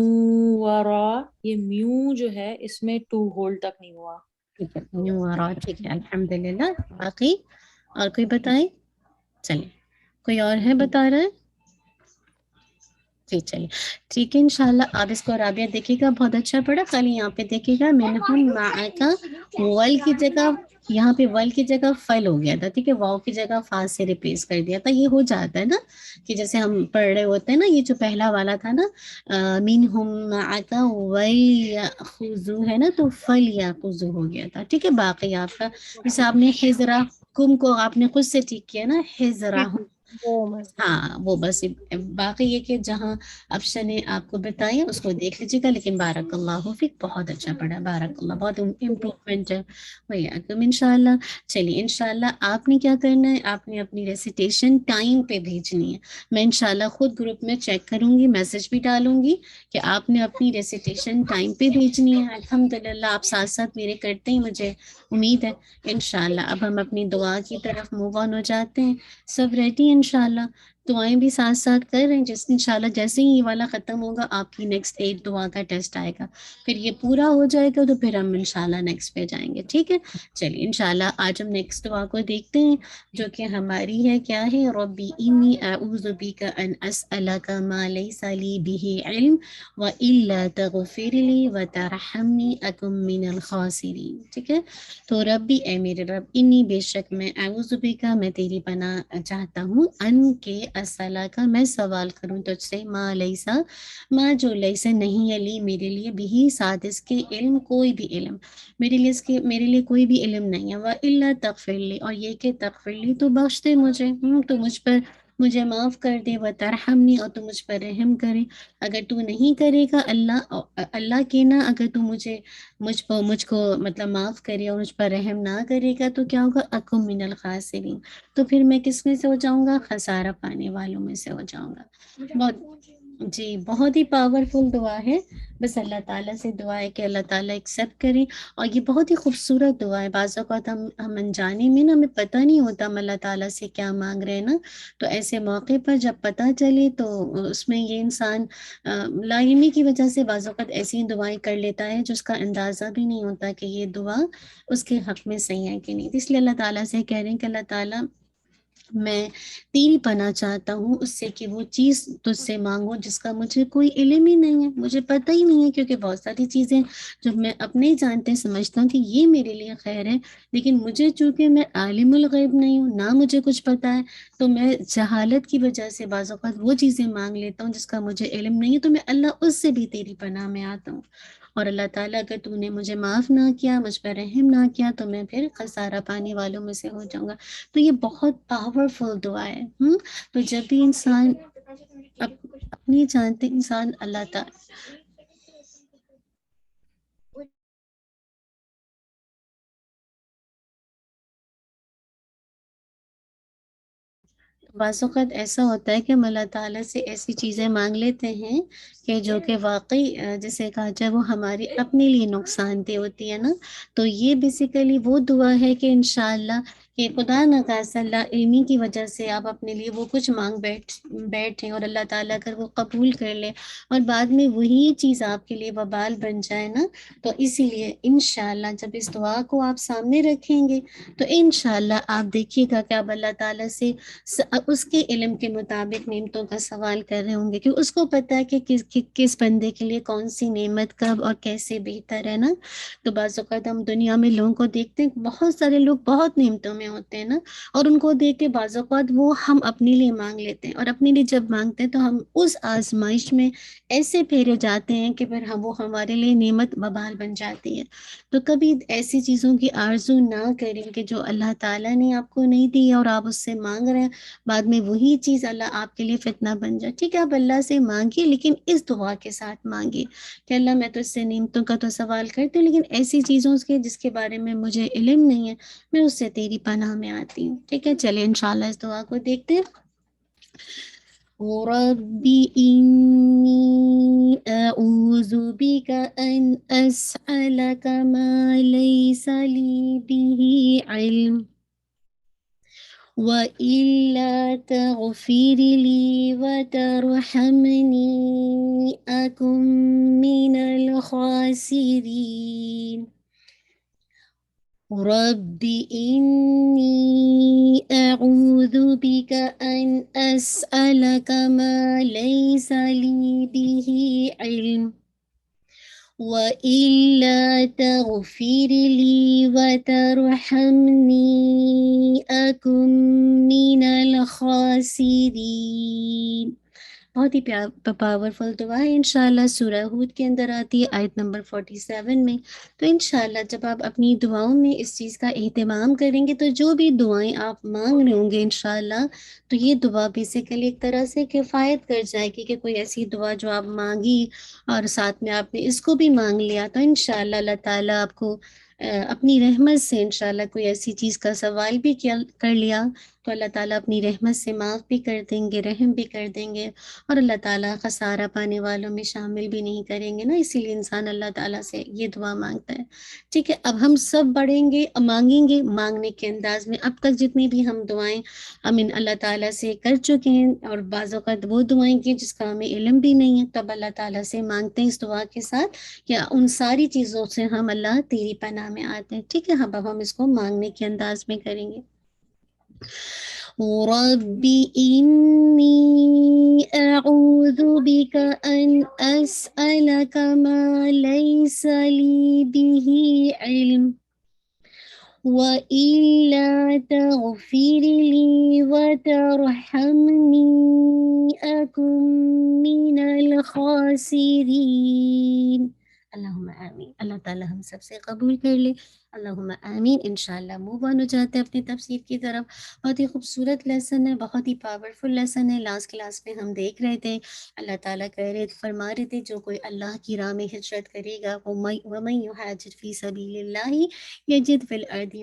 B: ورا، یہ میو جو ہے اس میں ٹو ہولڈ تک نہیں ہوا.
A: ٹھیک ہے نیو آرا. ٹھیک ہے الحمدللہ. باقی اور کوئی بتائے؟ چلیے کوئی اور ہے بتا رہا ہے؟ جی چلیے ٹھیک ہے انشاءاللہ. آپ اس کو رابعہ دیکھیے گا بہت اچھا پڑھا. خالی یہاں پہ دیکھیے گا منہم معک ول کی جگہ، یہاں پہ ول کی جگہ فل ہو گیا تھا. ٹھیک ہے واو کی جگہ فا سے ریپلیس کر دیا تھا. یہ ہو جاتا ہے نا کہ جیسے ہم پڑھ رہے ہوتے ہیں نا، یہ جو پہلا والا تھا نا منہم معک ولیأخذو ہے نا، تو فلیأخذو ہو گیا تھا. ٹھیک ہے باقی آپ کا جیسے آپ نے حضرہ کم کو آپ نے خود سے ٹھیک کیا نا، حضرہ. ہاں وہ بس. باقی یہ کہ جہاں افشا نے آپ کو بتایا اس کو دیکھ لیجیے گا. لیکن بارک اللہ فیک بہت اچھا پڑھا. بارک اللہ. بہت امپروومنٹ ہے تم انشاءاللہ. چلیے انشاءاللہ آپ نے کیا کرنا ہے، آپ نے اپنی ریسیٹیشن ٹائم پہ بھیجنی ہے. میں انشاءاللہ خود گروپ میں چیک کروں گی، میسج بھی ڈالوں گی کہ آپ نے اپنی ریسیٹیشن ٹائم پہ بھیجنی ہے. الحمدللہ آپ ساتھ ساتھ میرے کرتے ہیں، مجھے امید ہے انشاءاللہ. اب ہم اپنی دعا کی طرف موو آن ہو جاتے ہیں. سب ریڈی انشاءاللہ؟ دعائیں بھی ساتھ ساتھ کر رہے ہیں. انشاءاللہ جیسے ہی یہ والا ختم ہوگا آپ کی نیکسٹ 8 دعا کا ٹیسٹ آئے گا. پھر یہ پورا ہو جائے گا تو پھر ہم انشاءاللہ نیکسٹ پہ جائیں گے. ٹھیک ہے چلیے انشاءاللہ آج ہم نیکسٹ دعا کو دیکھتے ہیں جو کہ ہماری ہے. کیا ہے؟ ربی انی اعوذ بک ان اسألک ما لیس لی بہ علم والا تغفر لی وترحمنی اکن من الخاسرین. ٹھیک ہے تو ربی اے میرے رب، انی بے شک میں، اعوذ بک میں تیری پناہ چاہتا ہوں، ان کے اسئلہ کا میں سوال کروں تجھ سے، ما لیسا ما جو لیسا نہیں علی میرے لیے، بھی ساتھ اس کے علم کوئی بھی علم میرے لیے کوئی بھی علم نہیں ہے. وَإِلَّا تَغْفِرْ لِي اور یہ کہ تغفر لی تو بخش دے مجھے، تو مجھے معاف کر دے. وَتَرْحَمْنِي اور تو مجھ پر رحم کرے. اگر تو نہیں کرے گا اللہ کے نا، اگر تو مجھ کو مطلب معاف کرے اور مجھ پر رحم نہ کرے گا تو کیا ہوگا؟ اکم من الخاسرین. تو پھر میں کس میں سے ہو جاؤں گا؟ خسارہ پانے والوں میں سے ہو جاؤں گا. بہت جی بہت ہی پاورفل دعا ہے. بس اللہ تعالیٰ سے دعا ہے کہ اللہ تعالیٰ ایکسیپٹ کریں. اور یہ بہت ہی خوبصورت دعا ہے. بعض اوقات ہم انجانے میں نا ہمیں پتہ نہیں ہوتا ہم اللہ تعالیٰ سے کیا مانگ رہے ہیں نا. تو ایسے موقع پر جب پتہ چلے تو اس میں یہ انسان لا علمی کی وجہ سے بعض اوقات ایسی دعائیں کر لیتا ہے جو اس کا اندازہ بھی نہیں ہوتا کہ یہ دعا اس کے حق میں صحیح ہے کہ نہیں. اس لیے اللہ تعالیٰ سے کہہ رہے ہیں کہ اللہ تعالیٰ میں تیری پناہ چاہتا ہوں اس سے کہ وہ چیز تجھ سے مانگوں جس کا مجھے کوئی علم ہی نہیں ہے, مجھے پتہ ہی نہیں ہے. کیونکہ بہت ساری چیزیں جو میں اپنے جانتے سمجھتا ہوں کہ یہ میرے لیے خیر ہے, لیکن مجھے چونکہ میں عالم الغیب نہیں ہوں, نہ مجھے کچھ پتہ ہے, تو میں جہالت کی وجہ سے بعض اوقات وہ چیزیں مانگ لیتا ہوں جس کا مجھے علم نہیں ہے. تو میں اللہ اس سے بھی تیری پناہ میں آتا ہوں. اور اللہ تعالیٰ اگر تو نے مجھے معاف نہ کیا, مجھ پر رحم نہ کیا, تو میں پھر خسارہ پانے والوں میں سے ہو جاؤں گا. تو یہ بہت پاورفل دعا ہے. تو جب بھی انسان اپنی جانتے انسان اللہ تعالیٰ بعض اوقات ایسا ہوتا ہے کہ ہم اللہ تعالیٰ سے ایسی چیزیں مانگ لیتے ہیں کہ جو کہ واقعی جسے کہا جائے وہ ہماری اپنے لیے نقصان دہ ہوتی ہے نا. تو یہ بیسیکلی وہ دعا ہے کہ انشاءاللہ کہ خدا نخواستہ اللہ علمی کی وجہ سے آپ اپنے لیے وہ کچھ مانگ بیٹھیں اور اللہ تعالیٰ اگر وہ قبول کر لے اور بعد میں وہی چیز آپ کے لیے وبال بن جائے نا, تو اسی لیے انشاءاللہ جب اس دعا کو آپ سامنے رکھیں گے تو انشاءاللہ آپ دیکھیے گا کہ آپ اللہ تعالیٰ سے اس کے علم کے مطابق نعمتوں کا سوال کر رہے ہوں گے, کہ اس کو پتہ ہے کہ کس بندے کے لیے کون سی نعمت کب اور کیسے بہتر ہے نا. تو بعض اوقات ہم دنیا میں لوگوں کو دیکھتے ہیں, بہت سارے لوگ بہت نعمتوں میں ہوتے ہیں نا, اور ان کو دیکھ کے بعض اوقات وہ ہم اپنے لیے مانگ لیتے ہیں, اور اپنے لیے جب مانگتے ہیں تو ہم اس آزمائش میں ایسے پھیرے جاتے ہیں کہ پھر وہ ہمارے لیے نعمت وبال بن جاتی ہے. تو کبھی ایسی چیزوں کی آرزو نہ کریں کہ جو اللہ تعالیٰ نے آپ کو نہیں دی اور آپ اس سے مانگ رہے ہیں, بعد میں وہی چیز اللہ آپ کے لیے فتنہ بن جائے. ٹھیک ہے, آپ اللہ سے مانگیے لیکن اس دعا کے ساتھ مانگیے کہ اللہ میں تو اس سے نعمتوں کا تو سوال کرتی ہوں, لیکن ایسی چیزوں کے جس کے بارے میں مجھے علم نہیں ہے, میں اس سے تیری پناہ میں آتی ہوں. ٹھیک ہے, چلیں انشاءاللہ اس دعا کو دیکھتے ہیں. رب إني أعوذ بك أن أسألك ما ليس لي به علم وإلا تغفر لي وترحمني أكن من الخاسرين. رب إني أعوذ بك أن أسألك ما ليس لي به علم وإلا تغفر لي وترحمني أكن من الخاسرين. بہت ہی پاورفل دعا ہے. انشاءاللہ سورہ ہود کے اندر آتی ہے آیت نمبر 47 میں. تو انشاءاللہ جب آپ اپنی دعاؤں میں اس چیز کا اہتمام کریں گے تو جو بھی دعائیں آپ مانگ رہے ہوں گے انشاءاللہ, تو یہ دعا بیسیکلی ایک طرح سے کفایت کر جائے گی کہ کوئی ایسی دعا جو آپ مانگی اور ساتھ میں آپ نے اس کو بھی مانگ لیا, تو انشاءاللہ اللہ تعالیٰ آپ کو اپنی رحمت سے انشاءاللہ کوئی ایسی چیز کا سوال بھی کر لیا تو اللہ تعالیٰ اپنی رحمت سے معاف بھی کر دیں گے, رحم بھی کر دیں گے, اور اللہ تعالیٰ خسارہ پانے والوں میں شامل بھی نہیں کریں گے نا. اسی لیے انسان اللہ تعالیٰ سے یہ دعا مانگتا ہے. ٹھیک ہے, اب ہم سب بڑھیں گے, مانگیں گے مانگنے کے انداز میں. اب تک جتنی بھی ہم دعائیں اللہ تعالیٰ سے کر چکے ہیں, اور بعض اوقات وہ دعائیں کی جس کا ہمیں علم بھی نہیں ہے, تب اللہ تعالیٰ سے مانگتے ہیں اس دعا کے ساتھ کہ ان ساری چیزوں سے ہم اللہ تیری پناہ میں آتے ہیں. ٹھیک ہے, اب ہم اس کو مانگنے کے انداز میں کریں گے. رب إني أعوذ بك أن أسألك ما ليس لي به علم وإلا تغفر لي وترحمني أكن من الخاسرين. اللہم آمین. اللہ تعالیٰ ہم سب سے قبول کر لے. اللہم آمین. انشاءاللہ موو آن ہو جاتے ہیں اپنی تفسیر کی طرف. بہت ہی خوبصورت لیسن ہے, بہت ہی پاورفل لیسن ہے. لاسٹ کلاس میں ہم دیکھ رہے تھے اللہ تعالیٰ فرما رہے تھے جو کوئی اللہ کی راہ میں ہجرت کرے گا, وَمَن يُهَاجِرْ فِي سَبِيلِ اللَّهِ يَجِدْ فِي الْأَرْضِ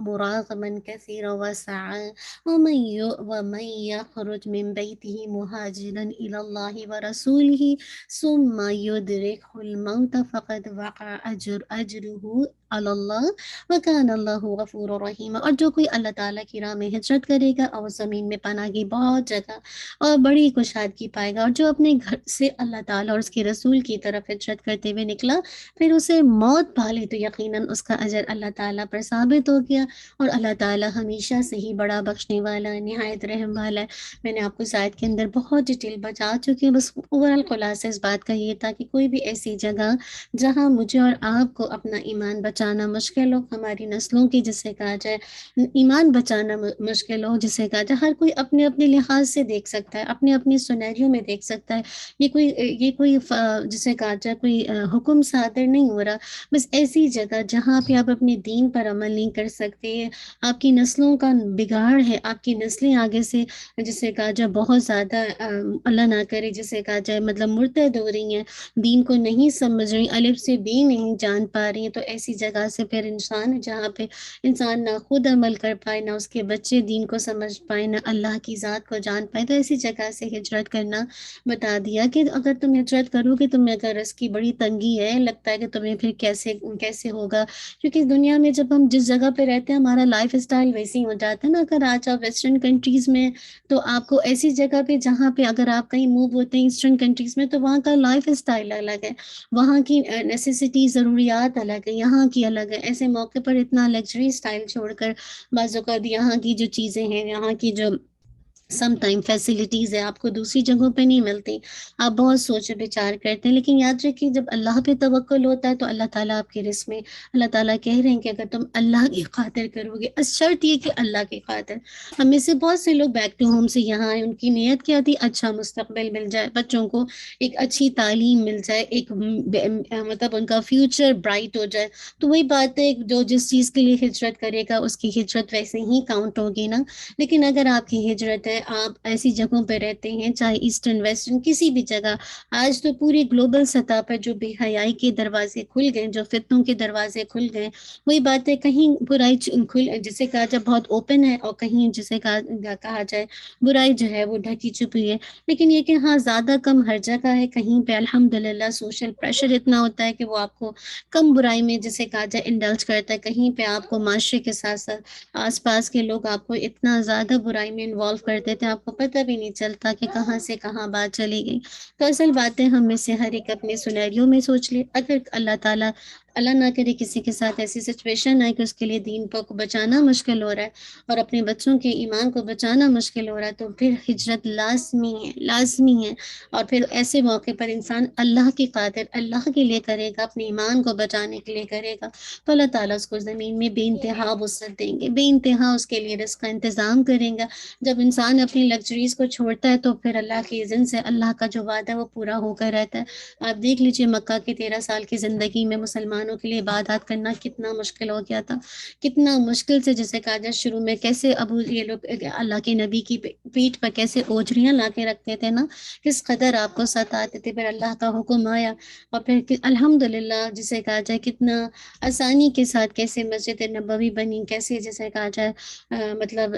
A: مُرَاغَمًا كَثِيرًا وَسَعًا وَمَن يَخْرُجْ مِن بَيْتِهِ مُهَاجِرًا إِلَى اللَّهِ وَرَسُولِهِ ثم يدركه الموت فقد وقع اجرہ علی اللہ وکان اللہ غفور رحیم. اور جو کوئی اللہ تعالیٰ کی راہ میں ہجرت کرے گا اور زمین میں پناہ کی بہت جگہ اور بڑی کشادگی پائے گا, اور جو اپنے گھر سے اللہ تعالیٰ اور اس کے رسول کی طرف ہجرت کرتے ہوئے نکلا پھر اسے موت پالے تو یقیناً اس کا اجر اللہ تعالیٰ پر ثابت ہو گیا. اور اللہ تعالیٰ ہمیشہ سے ہی بڑا بخشنے والا ہے, نہایت رحم والا ہے. میں نے آپ کو اس آیت کے اندر بہت ڈیٹیل بتا چکی ہوں. بس اوورال خلاصہ اس بات کا یہ تھا کہ کوئی بھی ایسی جگہ جہاں مجھے اور آپ کو اپنا ایمان بچانا مشکل ہو, ہماری نسلوں کی جسے کہا جائے ایمان بچانا مشکل ہو, جسے کہا جائے ہر کوئی اپنے اپنے لحاظ سے دیکھ سکتا ہے, اپنے اپنے سینیریو میں دیکھ سکتا ہے. یہ کوئی جسے کہا جائے کوئی حکم صادر نہیں ہو رہا. بس ایسی جگہ جہاں پہ آپ اپنے دین پر عمل نہیں کر سکتے, آپ کی نسلوں کا بگاڑ ہے, آپ کی نسلیں آگے سے جسے کہا جائے بہت زیادہ اللہ نہ کرے جسے کہا جائے مطلب مرتد ہو رہی ہیں, دین کو نہیں سمجھ رہی, الف سے بی نہیں جان پا رہی ہیں, تو ایسی جگہ سے پھر انسان جہاں پہ انسان نہ خود عمل کر پائے, نہ اس کے بچے دین کو سمجھ پائے, نہ اللہ کی ذات کو جان پائے, تو ایسی جگہ سے ہجرت کرنا بتا دیا کہ اگر تم ہجرت کرو گے, تمہیں اگر رزق کی بڑی تنگی ہے, لگتا ہے کہ تمہیں پھر کیسے ہوگا, کیونکہ اس دنیا میں جب ہم جس جگہ پہ رہتے ہیں ہمارا لائف اسٹائل ویسے ہی ہو جاتا ہے نا. اگر آج آپ ویسٹرن کنٹریز میں تو آپ کو ایسی جگہ پہ جہاں پہ اگر آپ کہیں موو ہوتے ہیں ایسٹرن کنٹریز میں تو وہاں کا لائف اسٹائل الگ ہے, وہاں کی نیسیسٹی ضروریات الگ ہے, یہاں کی الگ ہے. ایسے موقع پر اتنا لگژری اسٹائل چھوڑ کر بعض اوقات یہاں کی جو چیزیں ہیں, یہاں کی جو سم ٹائم فیسلٹیز ہے آپ کو دوسری جگہوں پہ نہیں ملتی. آپ بہت سوچ بچار کرتے ہیں, لیکن یاد رکھیے جب اللہ پہ توکل ہوتا ہے تو اللہ تعالیٰ آپ کے رزق میں, اللہ تعالیٰ کہہ رہے ہیں کہ اگر تم اللہ کی خاطر کرو گے, شرط یہ کہ اللہ کی خاطر. ہم میں سے بہت سے لوگ بیک ٹو ہوم سے یہاں آئے, ان کی نیت کیا تھی اچھا مستقبل مل جائے, بچوں کو ایک اچھی تعلیم مل جائے, ایک مطلب ان کا فیوچر برائٹ ہو جائے. تو وہی بات ہے جو جس چیز کے لیے ہجرت کرے گا اس کی ہجرت ویسے ہی کاؤنٹ ہوگی نا. لیکن اگر آپ کی ہجرت ہے, آپ ایسی جگہوں پہ رہتے ہیں چاہے ایسٹرن ویسٹرن کسی بھی جگہ, آج تو پوری گلوبل سطح پر جو بے حیائی کے دروازے کھل گئے, جو فتنوں کے دروازے کھل گئے, وہی بات ہے کہیں برائی جسے کہا جائے بہت اوپن ہے, اور کہیں جسے کہا جائے برائی جو ہے وہ ڈھکی چھپی ہے. لیکن یہ کہ ہاں زیادہ کم ہر جگہ ہے, کہیں پہ الحمدللہ سوشل پریشر اتنا ہوتا ہے کہ وہ آپ کو کم برائی میں جسے کہا جائے انڈلج کرتا ہے, کہیں پہ آپ کو معاشرے کے ساتھ ساتھ آس پاس کے لوگ آپ کو اتنا زیادہ برائی میں انوالو کرتے تھے آپ کو پتہ بھی نہیں چلتا کہ کہاں سے کہاں بات چلی گئی. تو اصل باتیں ہم میں سے ہر ایک اپنے سینیریو میں سوچ لے, اگر اللہ تعالیٰ اللہ نہ کرے کسی کے ساتھ ایسی سچویشن ہے کہ اس کے لیے دین کو بچانا مشکل ہو رہا ہے اور اپنے بچوں کے ایمان کو بچانا مشکل ہو رہا ہے, تو پھر ہجرت لازمی ہے. اور پھر ایسے موقع پر انسان اللہ کی خاطر اللہ کے لیے کرے گا, اپنے ایمان کو بچانے کے لیے کرے گا, تو اللہ تعالیٰ اس کو زمین میں بے انتہا وسعت دیں گے, بے انتہا اس کے لیے رزق کا انتظام کریں گا. جب انسان اپنی لگژریز کو چھوڑتا ہے تو پھر اللہ کے اذن سے اللہ کا جو وعدہ ہے وہ پورا ہو کر رہتا ہے. آپ دیکھ لیجئے مکہ کی 13 سال کی زندگی میں مسلمانوں کے لیے عبادات کرنا کتنا مشکل ہو گیا تھا, کتنا مشکل سے جسے کہا جائے شروع میں کیسے یہ لوگ اللہ کے نبی کی پیٹھ پر کیسے اوجھریاں لا کے رکھتے تھے نا, کس قدر آپ کو ستاتے تھے. پھر اللہ کا حکم آیا اور پھر الحمدللہ جسے کہا جائے کتنا آسانی کے ساتھ کیسے مسجد نبوی بنی, کیسے جسے کہا جائے مطلب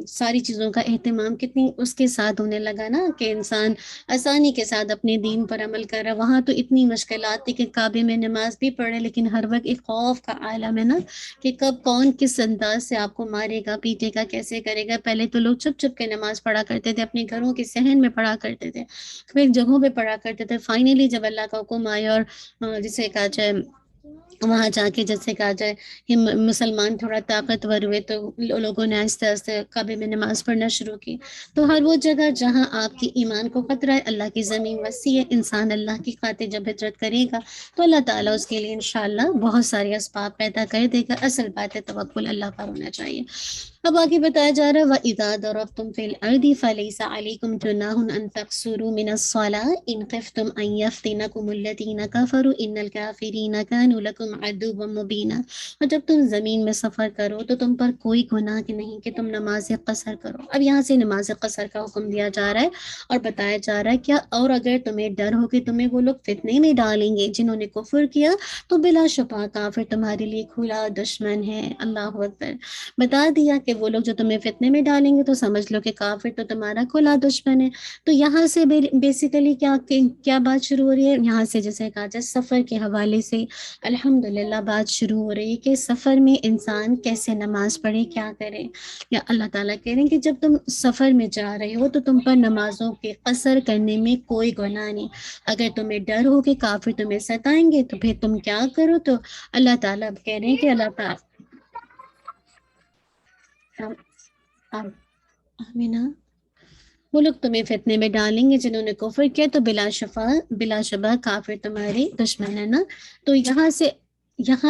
A: ساری چیزوں کا اہتمام کتنی اس کے ساتھ ہونے لگا نا, کہ انسان آسانی کے ساتھ اپنے دین پر عمل کر رہا. وہاں تو اتنی مشکلات تھی کہ کعبے میں نماز بھی پڑھے, لیکن ہر وقت ایک خوف کا عالم ہے نا کہ کب کون کس انداز سے آپ کو مارے گا, پیٹے گا, کیسے کرے گا. پہلے تو لوگ چھپ چھپ کے نماز پڑھا کرتے تھے, اپنے گھروں کے صحن میں پڑھا کرتے تھے, پھر جگہوں پہ پڑھا کرتے تھے. فائنلی جب اللہ کا حکم آیا اور جسے کہا جائے وہاں جا کے جیسے کہا جائے مسلمان تھوڑا طاقتور ہوئے تو لوگوں نے آہستہ آہستہ کعبے میں نماز پڑھنا شروع کی. تو ہر وہ جگہ جہاں آپ کی ایمان کو خطرہ ہے, اللہ کی زمین وسیع ہے, انسان اللہ کی خاطر جب ہجرت کرے گا تو اللہ تعالیٰ اس کے لیے انشاءاللہ بہت سارے اسباب پیدا کر دے گا. اصل بات ہے توکل اللہ پر ہونا چاہیے. اب آگے بتایا جا رہا ہے وَإِذَا ضَرَبْتُمْ فِي الْأَرْضِ فَلَيْسَ عَلَيْكُمْ جُنَاحٌ أَن تَقْصُرُوا مِنَ الصَّلَاةِ إِنْ خِفْتُمْ أَن يَفْتِنَكُمُ الَّذِينَ كَفَرُوا إِنَّ الْكَافِرِينَ كَانُوا لَكُمْ عَدُوًّا مُبِينًا۔ اور جب تم زمین میں سفر کرو تو تم پر کوئی گناہ نہیں کہ تم نماز قصر کرو۔ اب یہاں سے نماز قصر کا حکم دیا جا رہا ہے اور بتایا جا رہا ہے کیا، اور اگر تمہیں ڈر ہو کہ تمہیں وہ لوگ فتنے میں ڈالیں گے جنہوں نے کفر کیا، تو بلا شبہ کافر تمہارے لیے کھلا دشمن ہے۔ اللہ اکبر۔ بتا دیا کہ وہ لوگ جو تمہیں فتنے میں ڈالیں گے تو سمجھ لو کہ کافر تو تمہارا کھلا دشمن ہے۔ تو یہاں سے بیسیکلی کیا بات شروع ہو رہی ہے، یہاں سے جیسے کہا جائے سفر کے حوالے سے الحمدللہ بات شروع ہو رہی ہے کہ سفر میں انسان کیسے نماز پڑھے، کیا کرے۔ یا اللہ تعالیٰ کہہ رہے ہیں کہ جب تم سفر میں جا رہے ہو تو تم پر نمازوں کے قصر کرنے میں کوئی گناہ نہیں۔ اگر تمہیں ڈر ہو کہ کافر تمہیں ستائیں گے تو پھر تم کیا کرو، تو اللہ تعالیٰ کہہ رہے ہیں کہ اللہ تعالیٰ آمینہ، وہ لوگ تمہیں فتنے میں ڈالیں گے جنہوں نے کفر کیا، تو بلا شبہ کافر تمہارے دشمن ہے نا۔ تو یہاں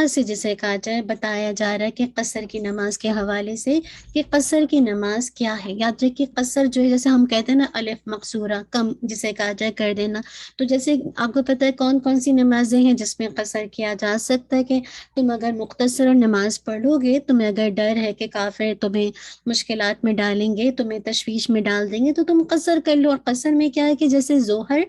A: سے جسے کہا جائے بتایا جا رہا ہے کہ قصر کی نماز کے حوالے سے کہ قصر کی نماز کیا ہے۔ یاد رکھیے قصر جو ہے جیسے ہم کہتے ہیں نا الف مقصورہ، کم جسے کہا جائے کر دینا، تو جیسے آپ کو پتہ ہے کون کون سی نمازیں ہیں جس میں قصر کیا جا سکتا ہے کہ تم اگر مختصر نماز پڑھ لو گے، تمہیں اگر ڈر ہے کہ کافر تمہیں مشکلات میں ڈالیں گے، تمہیں تشویش میں ڈال دیں گے، تو تم قصر کر لو۔ اور قصر میں کیا ہے کہ جیسے ظہر،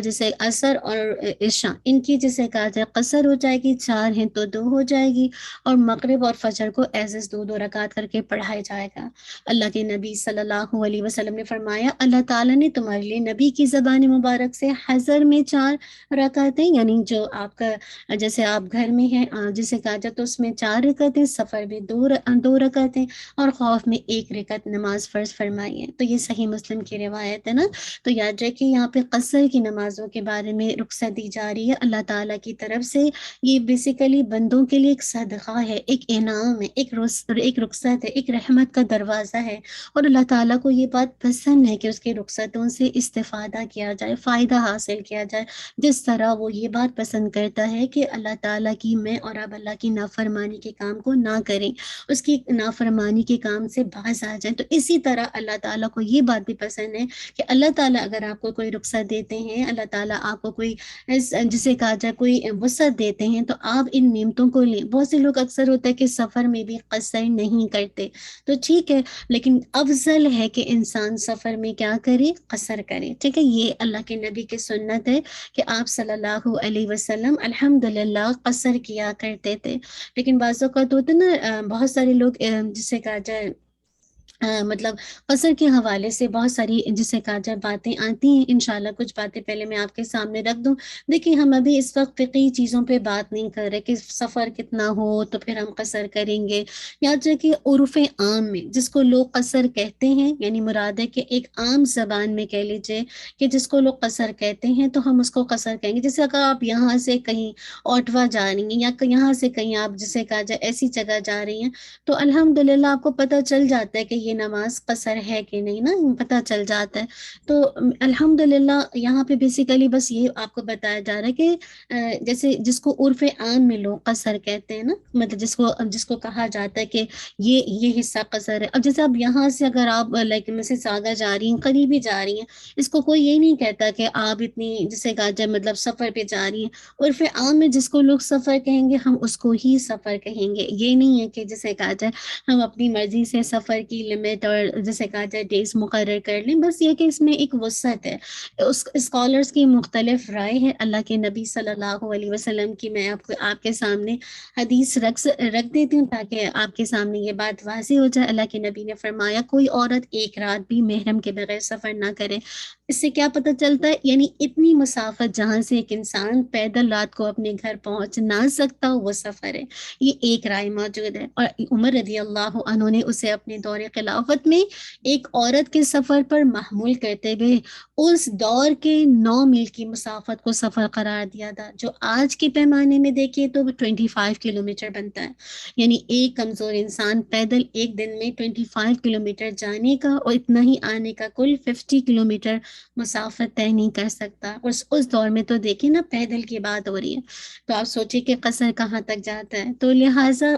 A: جیسے عصر اور عشاء، ان کی جیسے کہا جائے قصر ہو جائے گی، 4 ہیں تو 2 ہو جائے گی، اور مغرب اور فجر کو ایز 2 رکعت کر کے پڑھایا جائے گا۔ اللہ کے نبی صلی اللہ علیہ وسلم نے فرمایا اللہ تعالیٰ نے تمہارے لیے نبی کی زبان مبارک سے حضر میں 4 رکعتیں، یعنی جو آپ کا جیسے آپ گھر میں ہیں جسے کہا جائے تو اس میں 4 رکعتیں، سفر میں 2 رکعتیں، اور خوف میں 1 رکعت نماز فرض فرمائی ہے۔ تو یہ صحیح مسلم کی روایت ہے نا۔ تو یاد رکھیں یہاں پہ قصر کی نمازوں کے بارے میں رخصت دی جا رہی ہے اللہ تعالیٰ کی طرف سے۔ یہ بیسیکلی بندوں کے لیے ایک صدقہ ہے، ایک انعام ہے، ایک رخصت ہے، ایک رحمت کا دروازہ ہے، اور اللہ تعالیٰ کو یہ بات پسند ہے کہ اس کے رخصتوں سے استفادہ کیا جائے، فائدہ حاصل کیا جائے، جس طرح وہ یہ بات پسند کرتا ہے کہ اللہ تعالیٰ کی میں اور اب اللہ کی نافرمانی کے کام کو نہ کریں، اس کی نافرمانی کے کام سے باز آ جائیں۔ تو اسی طرح اللہ تعالیٰ کو یہ بات بھی پسند ہے کہ اللہ تعالیٰ اگر آپ کو کوئی رخصت دیتے ہیں، اللہ تعالیٰ آپ کو کوئی جسے کہا جائے کوئی وسعت دیتے ہیں، تو آپ ان نعمتوں کو لیں۔ بہت سے لوگ اکثر ہوتا ہے کہ سفر میں بھی قصر نہیں کرتے، تو ٹھیک ہے، لیکن افضل ہے کہ انسان سفر میں کیا کرے، قصر کرے، ٹھیک ہے۔ یہ اللہ کے نبی کی سنت ہے کہ آپ صلی اللہ علیہ وسلم الحمدللہ قصر کیا کرتے تھے۔ لیکن بعض اوقات ہوتا ہے نا بہت سارے لوگ جسے کہا جائے مطلب قصر کے حوالے سے بہت ساری جسے کہا جائے باتیں آتی ہیں۔ انشاءاللہ کچھ باتیں پہلے میں آپ کے سامنے رکھ دوں۔ دیکھیں ہم ابھی اس وقت فقہی چیزوں پہ بات نہیں کر رہے کہ سفر کتنا ہو تو پھر ہم قصر کریں گے۔ یاد رکھیں عرف عام میں جس کو لوگ قصر کہتے ہیں، یعنی مراد ہے کہ ایک عام زبان میں کہہ لیجئے کہ جس کو لوگ قصر کہتے ہیں تو ہم اس کو قصر کہیں گے۔ جیسے اگر آپ یہاں سے کہیں اوٹوا جا رہی ہیں یا یہاں سے کہیں آپ جسے کہا جائے ایسی جگہ جا رہی ہیں، تو الحمدللہ آپ کو پتہ چل جاتا ہے کہ یہ نماز قصر ہے کہ نہیں نا، پتہ چل جاتا ہے۔ تو الحمدللہ یہاں پہ بیسیکلی بس یہ آپ کو بتایا جا رہا ہے کہ جیسے جس کو عرف عام میں لوگ قصر کہتے ہیں نا، مطلب جس کو کہا جاتا ہے کہ یہ حصہ قصر ہے۔ اب جیسے اب یہاں سے اگر آپ لائک سے ساگا جا رہی ہیں، قریبی جا رہی ہیں، اس کو کوئی یہ نہیں کہتا کہ آپ اتنی جسے کہا جائے مطلب سفر پہ جا رہی ہیں۔ عرف عام میں جس کو لوگ سفر کہیں گے ہم اس کو ہی سفر کہیں گے۔ یہ نہیں ہے کہ جسے کہا جائے ہم اپنی مرضی سے سفر کی لمٹ اور جسے کہا جائے ڈیز مقرر کر لیں، بس یہ کہ اس میں ایک وسعت ہے۔ اسکالرز کی مختلف رائے ہے۔ اللہ کے نبی صلی اللہ علیہ وسلم کی میں آپ کے سامنے حدیث رکھ دیتی ہوں تاکہ آپ کے سامنے یہ بات واضح ہو جائے۔ اللہ کے نبی نے فرمایا کوئی عورت ایک رات بھی محرم کے بغیر سفر نہ کرے۔ اس سے کیا پتہ چلتا ہے، یعنی اتنی مسافت جہاں سے ایک انسان پیدل رات کو اپنے گھر پہنچ نہ سکتا وہ سفر ہے۔ یہ ایک رائے موجود ہے، اور عمر رضی اللہ عنہ نے اسے اپنے دور خلافت میں ایک عورت کے سفر پر محمول کرتے ہوئے اس دور کے 9 میل کی مسافت کو سفر قرار دیا تھا، جو آج کے پیمانے میں دیکھیں تو 25 کلومیٹر بنتا ہے۔ یعنی ایک کمزور انسان پیدل ایک دن میں 25 کلومیٹر جانے کا اور اتنا ہی آنے کا کل 50 کلومیٹر مسافت طے نہیں کر سکتا۔ اور اس دور میں تو دیکھیں نا پیدل کی بات ہو رہی ہے، تو آپ سوچیں کہ قصر کہاں تک جاتا ہے۔ تو لہٰذا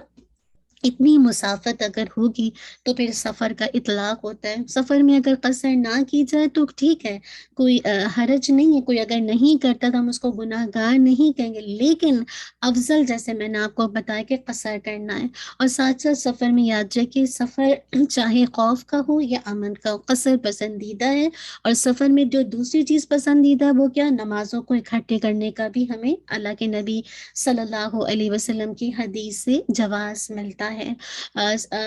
A: اتنی مسافت اگر ہوگی تو پھر سفر کا اطلاق ہوتا ہے. سفر میں اگر قصر نہ کی جائے تو ٹھیک ہے، کوئی حرج نہیں ہے، کوئی اگر نہیں کرتا تو ہم اس کو گناہ گار نہیں کہیں گے، لیکن افضل جیسے میں نے آپ کو بتایا کہ قصر کرنا ہے. اور ساتھ ساتھ سفر میں یاد رکھیے سفر چاہے خوف کا ہو یا امن کا ہو، قصر پسندیدہ ہے. اور سفر میں جو دوسری چیز پسندیدہ ہے وہ کیا، نمازوں کو اکٹھے کرنے کا بھی ہمیں اللہ کے نبی صلی اللہ علیہ وسلم کی حدیث سے جواز ملتا ہے.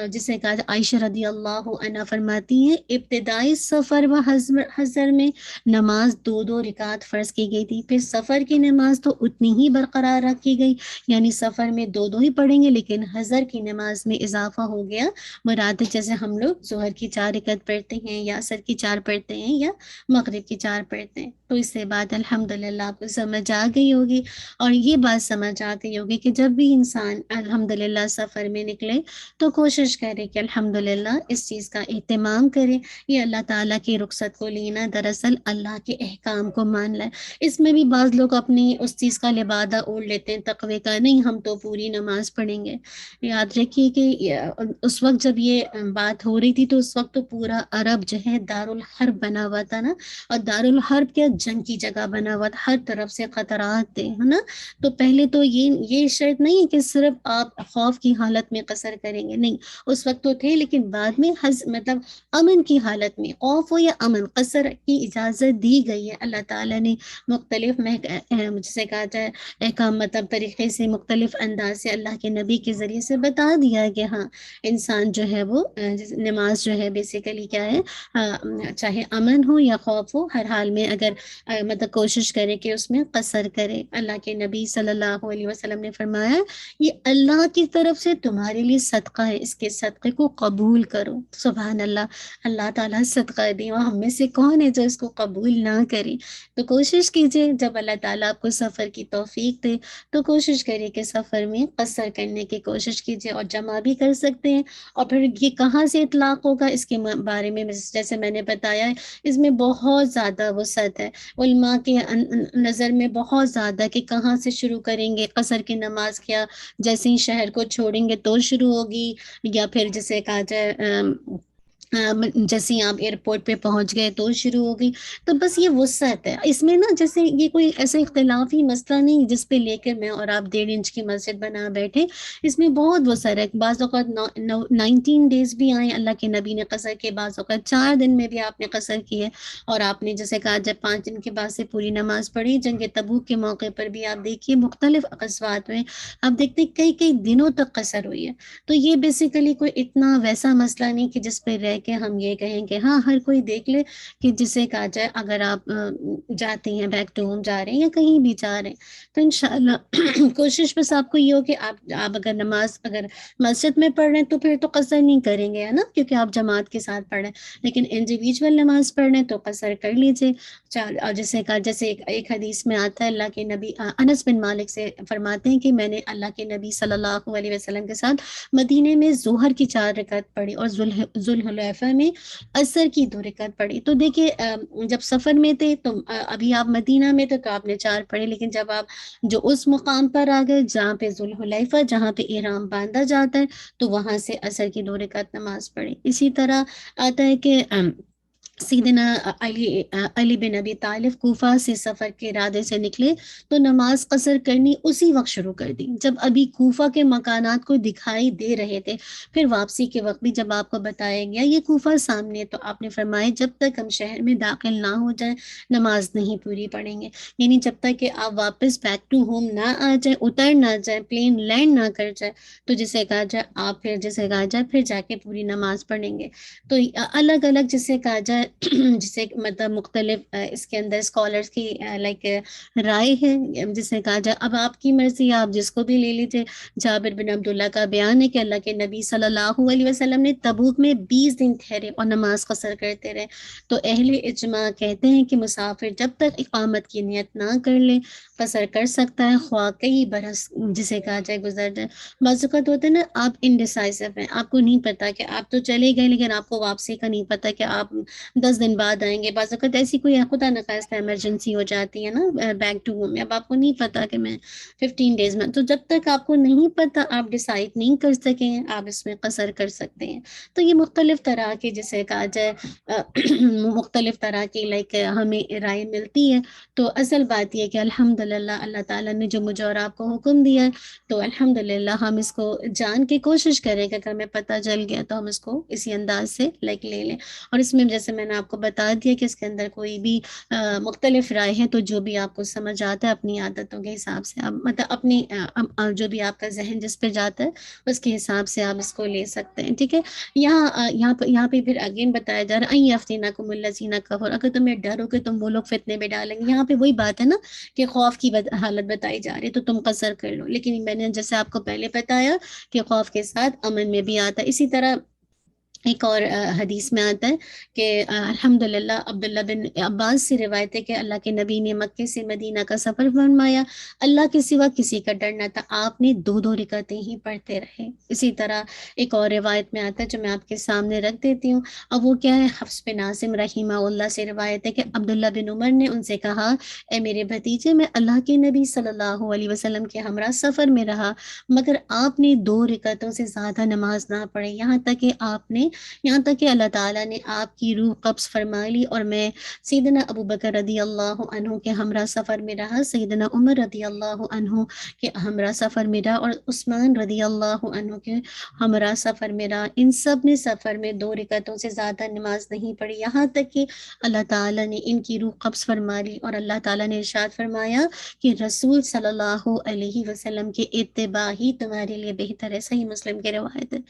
A: جسے کہا عائشہ رضی اللہ عنہ فرماتی ہیں ابتدائی سفر و حضر میں نماز 2 رکعت فرض کی گئی تھی، پھر سفر کی نماز تو اتنی ہی برقرار رکھی گئی، یعنی سفر میں 2 ہی پڑھیں گے، لیکن حضر کی نماز میں اضافہ ہو گیا. مراد جیسے ہم لوگ ظہر کی 4 رکعت پڑھتے ہیں یا عصر کی 4 پڑھتے ہیں یا مغرب کی 4 پڑھتے ہیں. تو اس سے بات الحمدللہ آپ کو سمجھ آ گئی ہوگی. اور یہ بات سمجھ آ گئی ہوگی کہ جب بھی انسان الحمدللہ سفر میں نکلے تو کوشش کرے کہ الحمدللہ اس چیز کا اہتمام کرے. یہ اللہ تعالیٰ کی رخصت کو لینا دراصل اللہ کے احکام کو ماننا ہے. اس میں بھی بعض لوگ اپنی اس چیز کا لبادہ اوڑھ لیتے ہیں تقوی کا، نہیں ہم تو پوری نماز پڑھیں گے. یاد رکھیے کہ اس وقت جب یہ بات ہو رہی تھی تو اس وقت تو پورا عرب جو ہے دارالحرب بنا ہوا تھا نا، اور دارالحرب کیا جنگ کی جگہ بنا ہوا تھا، ہر طرف سے خطرات تھے، ہے نا. تو پہلے تو یہ شرط نہیں ہے کہ صرف آپ خوف کی حالت میں قصر کریں گے، نہیں، اس وقت تو تھے، لیکن بعد میں مطلب امن کی حالت میں، خوف ہو یا امن، قصر کی اجازت دی گئی ہے. اللہ تعالیٰ نے مختلف جسے کہا جائے احکام مطلب طریقے سے، مختلف انداز سے اللہ کے نبی کے ذریعے سے بتا دیا ہے کہ ہاں انسان جو ہے وہ نماز جو ہے بیسیکلی کیا ہے، چاہے امن ہو یا خوف ہو، ہر حال میں اگر مطلب کوشش کرے کہ اس میں قصر کرے. اللہ کے نبی صلی اللہ علیہ وسلم نے فرمایا یہ اللہ کی طرف سے تمہارے لیے صدقہ ہے، اس کے صدقے کو قبول کرو. سبحان اللہ، اللہ تعالیٰ صدقہ دیں اور ہم میں سے کون ہے جو اس کو قبول نہ کرے. تو کوشش کیجئے جب اللہ تعالیٰ آپ کو سفر کی توفیق دے تو کوشش کریے کہ سفر میں قصر کرنے کی کوشش کیجئے، اور جمع بھی کر سکتے ہیں. اور پھر یہ کہاں سے اطلاق ہوگا اس کے بارے میں جیسے میں نے بتایا ہے، اس میں بہت زیادہ وسعت ہے، علماء کے نظر میں بہت زیادہ کہ کہاں سے شروع کریں گے قصر کی نماز. کیا جیسے ہی شہر کو چھوڑیں گے تو شروع ہوگی، یا پھر جسے کہا جائے جیسے ہی آپ ایئرپورٹ پہ پہنچ گئے تو شروع ہو گئی. تو بس یہ وسعت ہے اس میں نا، جیسے یہ کوئی ایسا اختلافی مسئلہ نہیں جس پہ لے کر میں اور آپ 1.5 انچ کی مسجد بنا بیٹھے. اس میں بہت وسعت ہے. بعض اوقات 19 ڈیز بھی آئیں اللہ کے نبی نے قصر کے، بعض اوقات 4 دن میں بھی آپ نے قصر کی ہے، اور آپ نے جیسے کہا جب 5 دن کے بعد سے پوری نماز پڑھی. جنگ تبوک کے موقع پر بھی آپ دیکھیے مختلف غزوات میں آپ دیکھتے کئی دنوں تک قصر ہوئی ہے. تو یہ بیسیکلی کوئی اتنا ویسا مسئلہ نہیں کہ جس پہ رہ کہ ہم یہ کہیں کہ ہاں ہر کوئی دیکھ لے کہ جسے کہا جائے اگر آپ جاتے ہیں بیک ٹو ہوم جا رہے ہیں یا کہیں بھی جا رہے ہیں تو انشاءاللہ کوشش بس آپ کو یہ ہو کہ آپ اگر نماز اگر مسجد میں پڑھ رہے ہیں تو پھر تو قصر نہیں کریں گے، ہے نا، کیونکہ آپ جماعت کے ساتھ پڑھ رہے ہیں. لیکن انڈیویجول نماز پڑھ رہے ہیں تو قصر کر لیجیے. اور جیسے کہا جیسے ایک حدیث میں آتا ہے اللہ کے نبی انس بن مالک سے فرماتے ہیں کہ میں نے اللہ کے نبی صلی اللہ علیہ وسلم کے ساتھ مدینے میں ظہر کی 4 رکعت پڑھی اور ذوالحلیفہ میں عصر کی 2 رکعت پڑھی. تو دیکھیے جب سفر میں تھے تو ابھی آپ مدینہ میں تھے تو آپ نے 4 پڑھی، لیکن جب آپ جو اس مقام پر آ گئے جہاں پہ ذوالحلیفہ، جہاں پہ احرام باندھا جاتا ہے، تو وہاں سے عصر کی 2 رکعت نماز پڑھی. اسی طرح آتا ہے کہ سیدنا علی بن ابی طالب کوفہ سے سفر کے ارادے سے نکلے تو نماز قصر کرنی اسی وقت شروع کر دی جب ابھی کوفہ کے مکانات کو دکھائی دے رہے تھے. پھر واپسی کے وقت بھی جب آپ کو بتایا گیا یہ کوفہ سامنے، تو آپ نے فرمایا جب تک ہم شہر میں داخل نہ ہو جائیں نماز نہیں پوری پڑھیں گے. یعنی جب تک کہ آپ واپس بیک ٹو ہوم نہ آ جائیں، اتر نہ جائیں، پلین لینڈ نہ کر جائے، تو جسے کہا جائے آپ پھر جا کے پوری نماز پڑھیں گے. تو الگ الگ جسے کہا جائے جسے مطلب مختلف اس کے اندر اسکالرس کی لائک رائے ہے، جسے کہا جائے اب آپ کی مرضی، آپ جس کو بھی لے لیجیے. جابر بن عبداللہ کا بیان ہے کہ اللہ کے نبی صلی اللہ علیہ وسلم نے تبوک میں 20 دن ٹھہرے اور نماز قصر کرتے رہے. تو اہل اجماع کہتے ہیں کہ مسافر جب تک اقامت کی نیت نہ کر لے قصر کر سکتا ہے، خواہ کئی برس جسے کہا جائے گزر جائے. بعض اوقات ہوتا ہے نا آپ انڈیسائزو ہیں، آپ کو نہیں پتا کہ آپ تو چلے گئے لیکن آپ کو واپسی کا نہیں پتا کہ آپ 10 دن بعد آئیں گے، بعض اوقات ایسی کوئی خدا نخواستہ ایمرجنسی ہو جاتی ہے نا بیک ٹو ہوم میں، اب آپ کو نہیں پتا کہ میں 15 ڈیز میں، تو جب تک آپ کو نہیں پتا آپ ڈیسائیڈ نہیں کر سکیں آپ اس میں قصر کر سکتے ہیں۔ تو یہ مختلف طرح کی جسے کہا جائے مختلف طرح کی لائک ہمیں رائے ملتی ہے۔ تو اصل بات یہ کہ الحمدللہ اللہ تعالیٰ نے جو مجھے اور آپ کو حکم دیا ہے تو الحمدللہ ہم اس کو جان کے کوشش کریں کہ اگر ہمیں پتہ چل گیا تو ہم اس کو اسی انداز سے لائک لے لیں۔ اور اس میں جیسے میں نے آپ کو بتا دیا کہ اس کے اندر کوئی بھی مختلف رائے ہیں، تو جو بھی آپ کو سمجھ آتا ہے اپنی عادتوں کے حساب سے آپ مطلب اپنی جو بھی آپ کا ذہن جس پہ جاتا ہے اس کے حساب سے آپ اس کو لے سکتے ہیں، ٹھیک ہے۔ یہاں پہ پھر اگین بتایا جا رہا ہے یفتینکم الذین کفروا، اگر تمہیں ڈر ہو کہ تم وہ لوگ فتنے میں ڈالیں گے، یہاں پہ وہی بات ہے نا کہ خوف کی حالت بتائی جا رہی ہے تو تم قصر کر لو، لیکن میں نے جیسے آپ کو پہلے بتایا کہ خوف کے ساتھ امن میں بھی آتا ہے۔ اسی طرح ایک اور حدیث میں آتا ہے کہ الحمدللہ عبداللہ بن عباس سے روایت ہے کہ اللہ کے نبی نے مکے سے مدینہ کا سفر فرمایا، اللہ کے سوا کسی کا ڈر نہ تھا، آپ نے 2 رکعتیں ہی پڑھتے رہے۔ اسی طرح ایک اور روایت میں آتا ہے جو میں آپ کے سامنے رکھ دیتی ہوں، اب وہ کیا ہے، حفص بن عاصم رحمہ اللہ سے روایت ہے کہ عبداللہ بن عمر نے ان سے کہا، اے میرے بھتیجے، میں اللہ کے نبی صلی اللہ علیہ وسلم کے ہمراہ سفر میں رہا مگر آپ نے 2 رکعتوں سے زیادہ نماز نہ پڑھی، یہاں تک کہ اللہ تعالیٰ نے آپ کی روح قبض فرما لی، اور میں سیدنا ابو بکر رضی اللہ عنہ کے ہمراہ سفر میں رہا، سیدنا عمر رضی اللہ عنہ کے ہمراہ سفر میں رہا، اور عثمان رضی اللہ عنہ کے ہمراہ سفر میں رہا، ان سب نے سفر میں 2 رکعتوں سے زیادہ نماز نہیں پڑھی، یہاں تک کہ اللہ تعالیٰ نے ان کی روح قبض فرما لی، اور اللہ تعالیٰ نے ارشاد فرمایا کہ رسول صلی اللہ علیہ وسلم کے اتباع ہی تمہارے لیے بہتر ہے۔ صحیح مسلم کی روایت ہے۔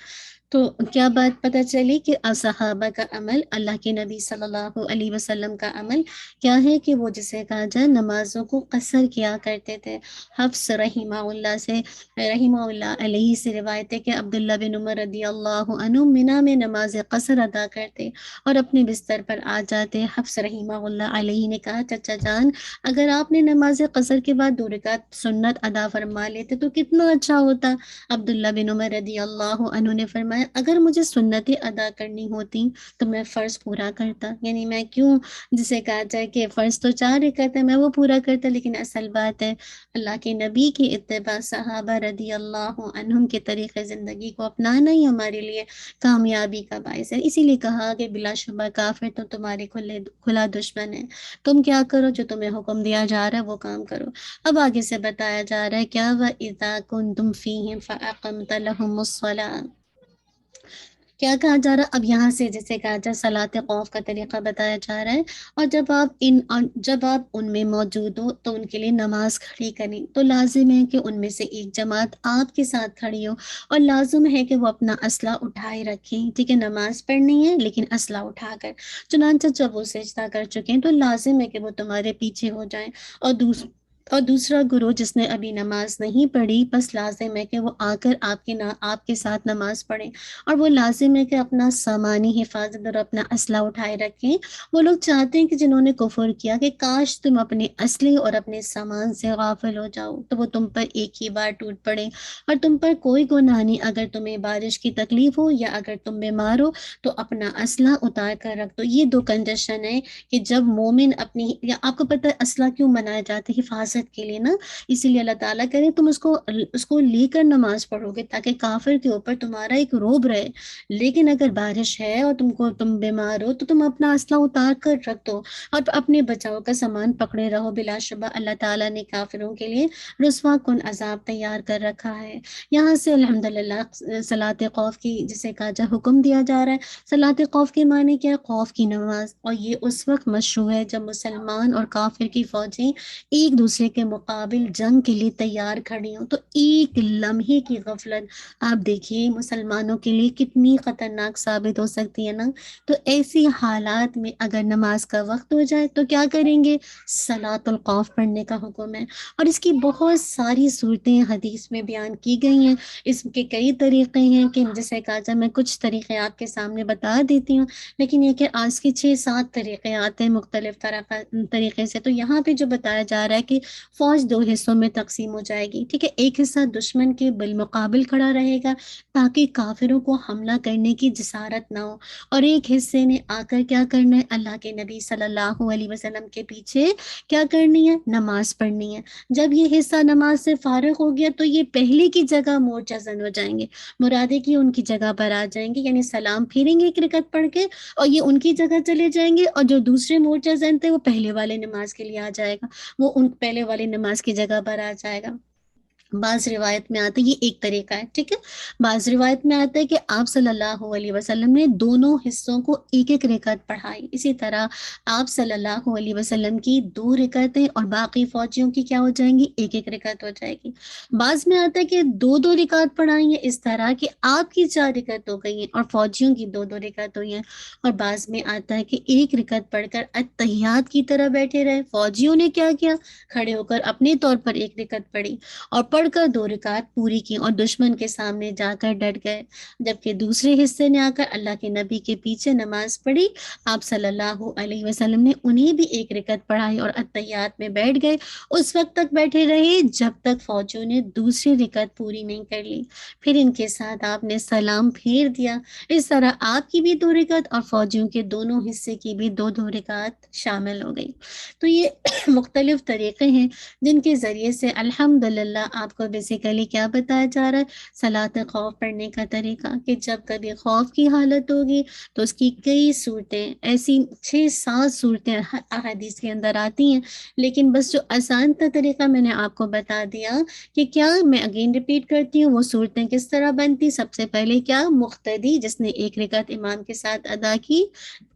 A: تو کیا بات پتہ چلی کہ صحابہ کا عمل، اللہ کے نبی صلی اللہ علیہ وسلم کا عمل کیا ہے کہ وہ جسے کہا جائے نمازوں کو قصر کیا کرتے تھے۔ حفص رحمہ اللہ علیہ سے روایت ہے کہ عبداللہ بن عمر رضی اللہ عنہ منا میں نماز قصر ادا کرتے اور اپنے بستر پر آ جاتے۔ حفص رحمہ اللہ علیہ نے کہا، چچا جان، اگر آپ نے نماز قصر کے بعد 2 رکعت سنت ادا فرما لیتے تو کتنا اچھا ہوتا۔ عبداللہ بن عمر رضی اللہ عنہ نے فرمایا، اگر مجھے سنتیں ادا کرنی ہوتی تو میں فرض پورا کرتا، یعنی میں کیوں جسے کہا جائے کہ فرض تو 4 رکعت ہے میں وہ پورا کرتا، لیکن اصل بات ہے اللہ کے نبی کی اتباع، صحابہ رضی اللہ عنہم کے طریقے زندگی کو اپنانا ہی ہمارے لیے کامیابی کا باعث ہے۔ اسی لیے کہا کہ بلا شبہ کافر تو تمہارے کھلا دشمن ہے، تم کیا کرو جو تمہیں حکم دیا جا رہا ہے وہ کام کرو۔ اب آگے سے بتایا جا رہا ہے کیا وَإِذَا كُنْتُمْ فِيهِمْ فَأَقَمْتَ لَهُمُ الصَّلَاةَ، کیا کہا جا رہا ہے، اب یہاں سے جیسے کہا جائے صلاۃ خوف کا طریقہ بتایا جا رہا ہے، اور جب آپ ان میں موجود ہو تو ان کے لیے نماز کھڑی کریں، تو لازم ہے کہ ان میں سے ایک جماعت آپ کے ساتھ کھڑی ہو، اور لازم ہے کہ وہ اپنا اسلحہ اٹھائے رکھیں، ٹھیک ہے، نماز پڑھنی ہے لیکن اسلحہ اٹھا کر، چنانچہ جب وہ سجدہ کر چکے ہیں تو لازم ہے کہ وہ تمہارے پیچھے ہو جائیں، اور دوسرا گروہ جس نے ابھی نماز نہیں پڑھی بس لازم ہے کہ وہ آ کر آپ کے ساتھ نماز پڑھیں، اور وہ لازم ہے کہ اپنا سامانی حفاظت اور اپنا اسلحہ اٹھائے رکھیں۔ وہ لوگ چاہتے ہیں کہ جنہوں نے کفر کیا کہ کاش تم اپنے اسلحے اور اپنے سامان سے غافل ہو جاؤ، تو وہ تم پر ایک ہی بار ٹوٹ پڑے، اور تم پر کوئی گناہ نہیں، اگر تمہیں بارش کی تکلیف ہو یا اگر تم بیمار ہو تو اپنا اسلحہ اتار کر رکھ دو۔ یہ 2 کنڈیشن ہے کہ جب مومن اپنی، یا آپ کو پتہ ہے اسلحہ کیوں بنائے جاتے ہیں، حفاظت کے لیے نا، اسی لیے اللہ تعالیٰ کرے تم اس کو لے کر نماز پڑھو گے تاکہ کافر کے اوپر تمہارا ایک روب رہے، لیکن اگر بارش ہے اور تم بیمار ہو تو تم اپنا اسلحہ اتار کر رکھ دو اور اپنے بچاؤ کا سامان پکڑے رہو، بلا شبہ اللہ تعالیٰ نے کافروں کے لیے رسوا کن عذاب تیار کر رکھا ہے۔ یہاں سے الحمدللہ صلاۃ خوف کی جسے کہا جائے حکم دیا جا رہا ہے۔ صلاۃ خوف کے معنی کیا ہے؟ خوف کی نماز، اور یہ اس وقت مشروع ہے جب مسلمان اور کافر کی فوجیں ایک دوسرے کے مقابل جنگ کے لیے تیار کھڑی ہوں، تو ایک لمحے کی غفلت آپ دیکھیے مسلمانوں کے لیے کتنی خطرناک ثابت ہو سکتی ہے نا۔ تو ایسی حالات میں اگر نماز کا وقت ہو جائے تو کیا کریں گے؟ صلاۃ الخوف پڑھنے کا حکم ہے، اور اس کی بہت ساری صورتیں حدیث میں بیان کی گئی ہیں، اس کے کئی طریقے ہیں کہ جسے کہا جائے میں کچھ طریقے آپ کے سامنے بتا دیتی ہوں، لیکن یہ کہ آج کے 6-7 طریقے آتے ہیں مختلف طریقے سے، تو یہاں پہ جو بتایا جا رہا ہے کہ فوج دو حصوں میں تقسیم ہو جائے گی، ٹھیک ہے. ایک حصہ دشمن کے بالمقابل کھڑا رہے گا تاکہ کافروں کو حملہ کرنے کی جسارت نہ ہو، اور ایک حصے نے آ کر کیا کرنا ہے، اللہ کے نبی صلی اللہ علیہ وسلم کے پیچھے کیا کرنی ہے، نماز پڑھنی ہے. جب یہ حصہ نماز سے فارغ ہو گیا تو یہ پہلے کی جگہ مورچہ زن ہو جائیں گے، مرادے کی ان کی جگہ پر آ جائیں گے، یعنی سلام پھیریں گے ایک رکعت پڑھ کے اور یہ ان کی جگہ چلے جائیں گے، اور جو دوسرے مورچہ زن تھے وہ پہلے والے نماز کے لیے آ جائے گا، وہ ان پہلے والی نماز کی جگہ پر آ جائے گا. بعض روایت میں آتا ہے، یہ ایک طریقہ ہے، ٹھیک ہے. بعض روایت میں آتا ہے کہ آپ صلی اللہ علیہ وسلم نے دونوں حصوں کو ایک ایک رکعت پڑھائی. اسی طرح آپ صلی اللہ علیہ وسلم کی 2 رکعتیں اور باقی فوجیوں کی کیا ہو جائیں گی، ایک ایک رکعت ہو جائے گی. بعض میں آتا ہے کہ 2 رکعت پڑھائی ہیں، اس طرح کہ آپ کی 4 رکعت ہو گئی ہیں اور فوجیوں کی 2 رکعت ہوئی ہیں. اور بعض میں آتا ہے کہ ایک رکعت پڑھ کر اتحیات کی طرح بیٹھے رہے. فوجیوں نے کیا کیا، کھڑے ہو کر اپنے طور پر ایک رکعت پڑھی اور پڑھ کر 2 رکعت پوری کی اور دشمن کے سامنے جا کر ڈٹ گئے. جبکہ دوسرے حصے نے آ کر اللہ کے نبی کے پیچھے نماز پڑھی، آپ صلی اللہ علیہ وسلم نے انہیں بھی ایک رکعت پڑھائی اور اتحیات میں بیٹھ گئے. اس وقت تک بیٹھے رہے جب تک فوجیوں نے دوسری رکعت پوری نہیں کر لی، پھر ان کے ساتھ آپ نے سلام پھیر دیا. اس طرح آپ کی بھی 2 رکعت اور فوجیوں کے دونوں حصے کی بھی 2 رکعت شامل ہو گئی. تو یہ مختلف طریقے ہیں جن کے ذریعے سے الحمدللہ آپ کو بیسیکلی کیا بتایا جا رہا ہے، صلاۃ خوف پڑھنے کا طریقہ، کہ جب کبھی خوف کی حالت ہوگی تو اس کی کئی صورتیں، ایسی 6-7 صورتیں احادیث کے اندر آتی ہیں، لیکن بس جو آسان تا طریقہ میں نے آپ کو بتا دیا کہ کیا، میں اگین ریپیٹ کرتی ہوں، وہ صورتیں کس طرح بنتی. سب سے پہلے کیا، مقتدی جس نے ایک رکعت امام کے ساتھ ادا کی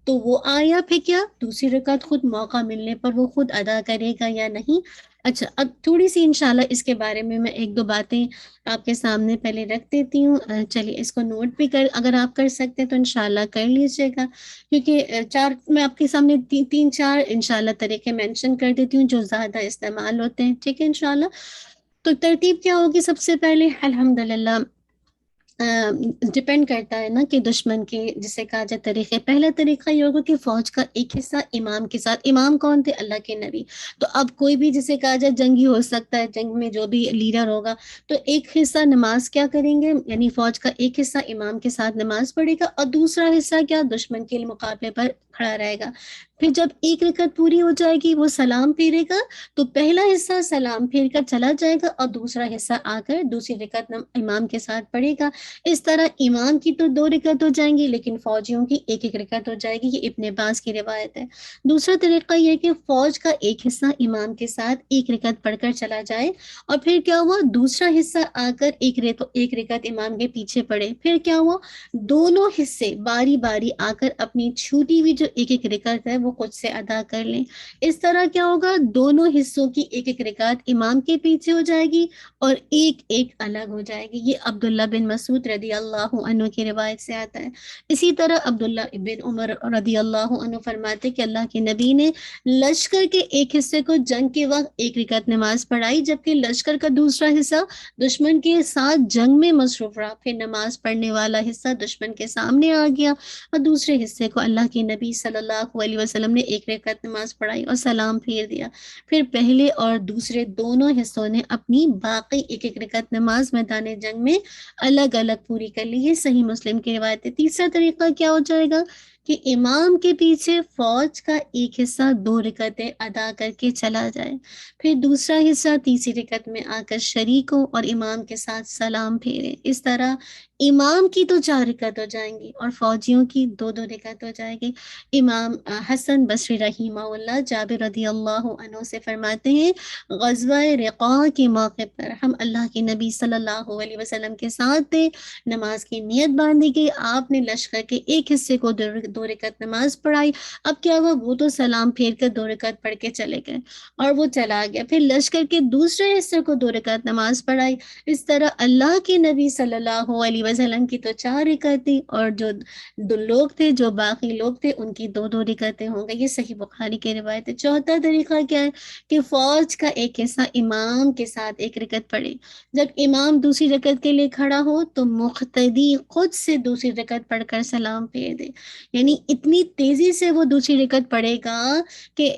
A: تو وہ آیا، پھر کیا، دوسری رکعت خود موقع ملنے پر وہ خود ادا کرے گا یا نہیں. اچھا، اب تھوڑی سی انشاءاللہ اس کے بارے میں 1-2 باتیں آپ کے سامنے پہلے رکھ دیتی ہوں. چلیے اس کو نوٹ بھی اگر آپ کر سکتے ہیں تو انشاءاللہ کر لیجیے گا، کیونکہ میں آپ کے سامنے 3-4 انشاءاللہ طریقے مینشن کر دیتی ہوں جو زیادہ استعمال ہوتے ہیں، ٹھیک ہے انشاءاللہ. تو ترتیب کیا ہوگی، سب سے پہلے الحمدللہ ڈپینڈ کرتا ہے نا کہ دشمن کے، جسے کہا جائے طریقے. پہلا طریقہ یہ ہوگا کہ فوج کا ایک حصہ امام کے ساتھ، امام کون تھے، اللہ کے نبی. تو اب کوئی بھی جسے کہا جائے جنگی ہو سکتا ہے، جنگ میں جو بھی لیڈر ہوگا، تو ایک حصہ نماز کیا کریں گے، یعنی فوج کا ایک حصہ امام کے ساتھ نماز پڑھے گا اور دوسرا حصہ کیا، دشمن کے مقابلے پر کھڑا رہے گا. پھر جب ایک رکعت پوری ہو جائے گی وہ سلام پھیرے گا، تو پہلا حصہ سلام پھیر کر چلا جائے گا اور دوسرا حصہ آ کر دوسری رکعت امام کے ساتھ پڑھے گا. اس طرح امام کی تو 2 رکعت ہو جائیں گی لیکن فوجیوں کی ایک ایک رکعت ہو جائے گی. یہ ابن عباس کی روایت ہے. دوسرا طریقہ یہ کہ فوج کا ایک حصہ امام کے ساتھ ایک رکعت پڑھ کر چلا جائے اور پھر کیا ہوا، دوسرا حصہ آ کر ایک رکعت امام کے پیچھے پڑھے. پھر کیا ہوا، دونوں حصے باری باری آ کر اپنی چھوٹی ہوئی جو ایک ایک رکعت ہے وہ خود سے ادا کر لیں. اس طرح کیا ہوگا، دونوں حصوں کی ایک ایک رکعت امام کے پیچھے ہو جائے گی اور ایک ایک الگ ہو جائے گی. یہ عبداللہ بن مسعود رضی اللہ عنہ کی روایت سے آتا ہے. اسی طرح عبداللہ بن عمر رضی اللہ عنہ فرماتے کہ اللہ کے نبی نے لشکر کے ایک حصے کو جنگ کے وقت ایک رکعت نماز پڑھائی، جبکہ لشکر کا دوسرا حصہ دشمن کے ساتھ جنگ میں مصروف رہا. پھر نماز پڑھنے والا حصہ دشمن کے سامنے آ گیا اور دوسرے حصے کو اللہ کے نبی صلی اللہ علیہ وسلم نے ایک رکعت نماز پڑھائی اور سلام پھیر دیا. پھر پہلے اور دوسرے دونوں حصوں نے اپنی باقی ایک ایک رکعت نماز میدان جنگ میں الگ الگ پوری کر لی. یہ صحیح مسلم کی روایت ہے. تیسرا طریقہ کیا ہو جائے گا کہ امام کے پیچھے فوج کا ایک حصہ 2 رکعتیں ادا کر کے چلا جائے، پھر دوسرا حصہ تیسری رکعت میں آ کر شریک ہو اور امام کے ساتھ سلام پھیرے. اس طرح امام کی تو 4 رکعت ہو جائیں گی اور فوجیوں کی 2 رکعت ہو جائے گی. امام حسن بصری رحمہ اللہ جابر رضی اللہ عنہ سے فرماتے ہیں، غزوہ رقاع کے موقع پر ہم اللہ کے نبی صلی اللہ علیہ وسلم کے ساتھ تھے. نماز کی نیت باندھی گئی، آپ نے لشکر کے ایک حصے کو 2 رکعت نماز پڑھائی. اب کیا ہوا، وہ تو سلام پھیر کر 2 رکعت پڑھ کے چلے گئے اور وہ چلا گیا. پھر لشکر کے دوسرے حصے کو 2 رکعت نماز پڑھائی. اس طرح اللہ کے نبی صلی اللہ علیہ وسلم کی تو 4 رکعت تھی اور جو لوگ تھے، جو باقی لوگ تھے، ان کی 2 رکعتیں ہوں گے. یہ صحیح بخاری کی روایت ہے. چوتھا طریقہ کیا ہے کہ فوج کا ایک حصہ امام کے ساتھ ایک رکعت پڑھے. جب امام دوسری رکعت کے لیے کھڑا ہو تو مقتدی خود سے دوسری رکعت پڑھ کر سلام پھیر دے. یعنی یعنی اتنی تیزی سے وہ دوسری رکعت پڑھے گا کہ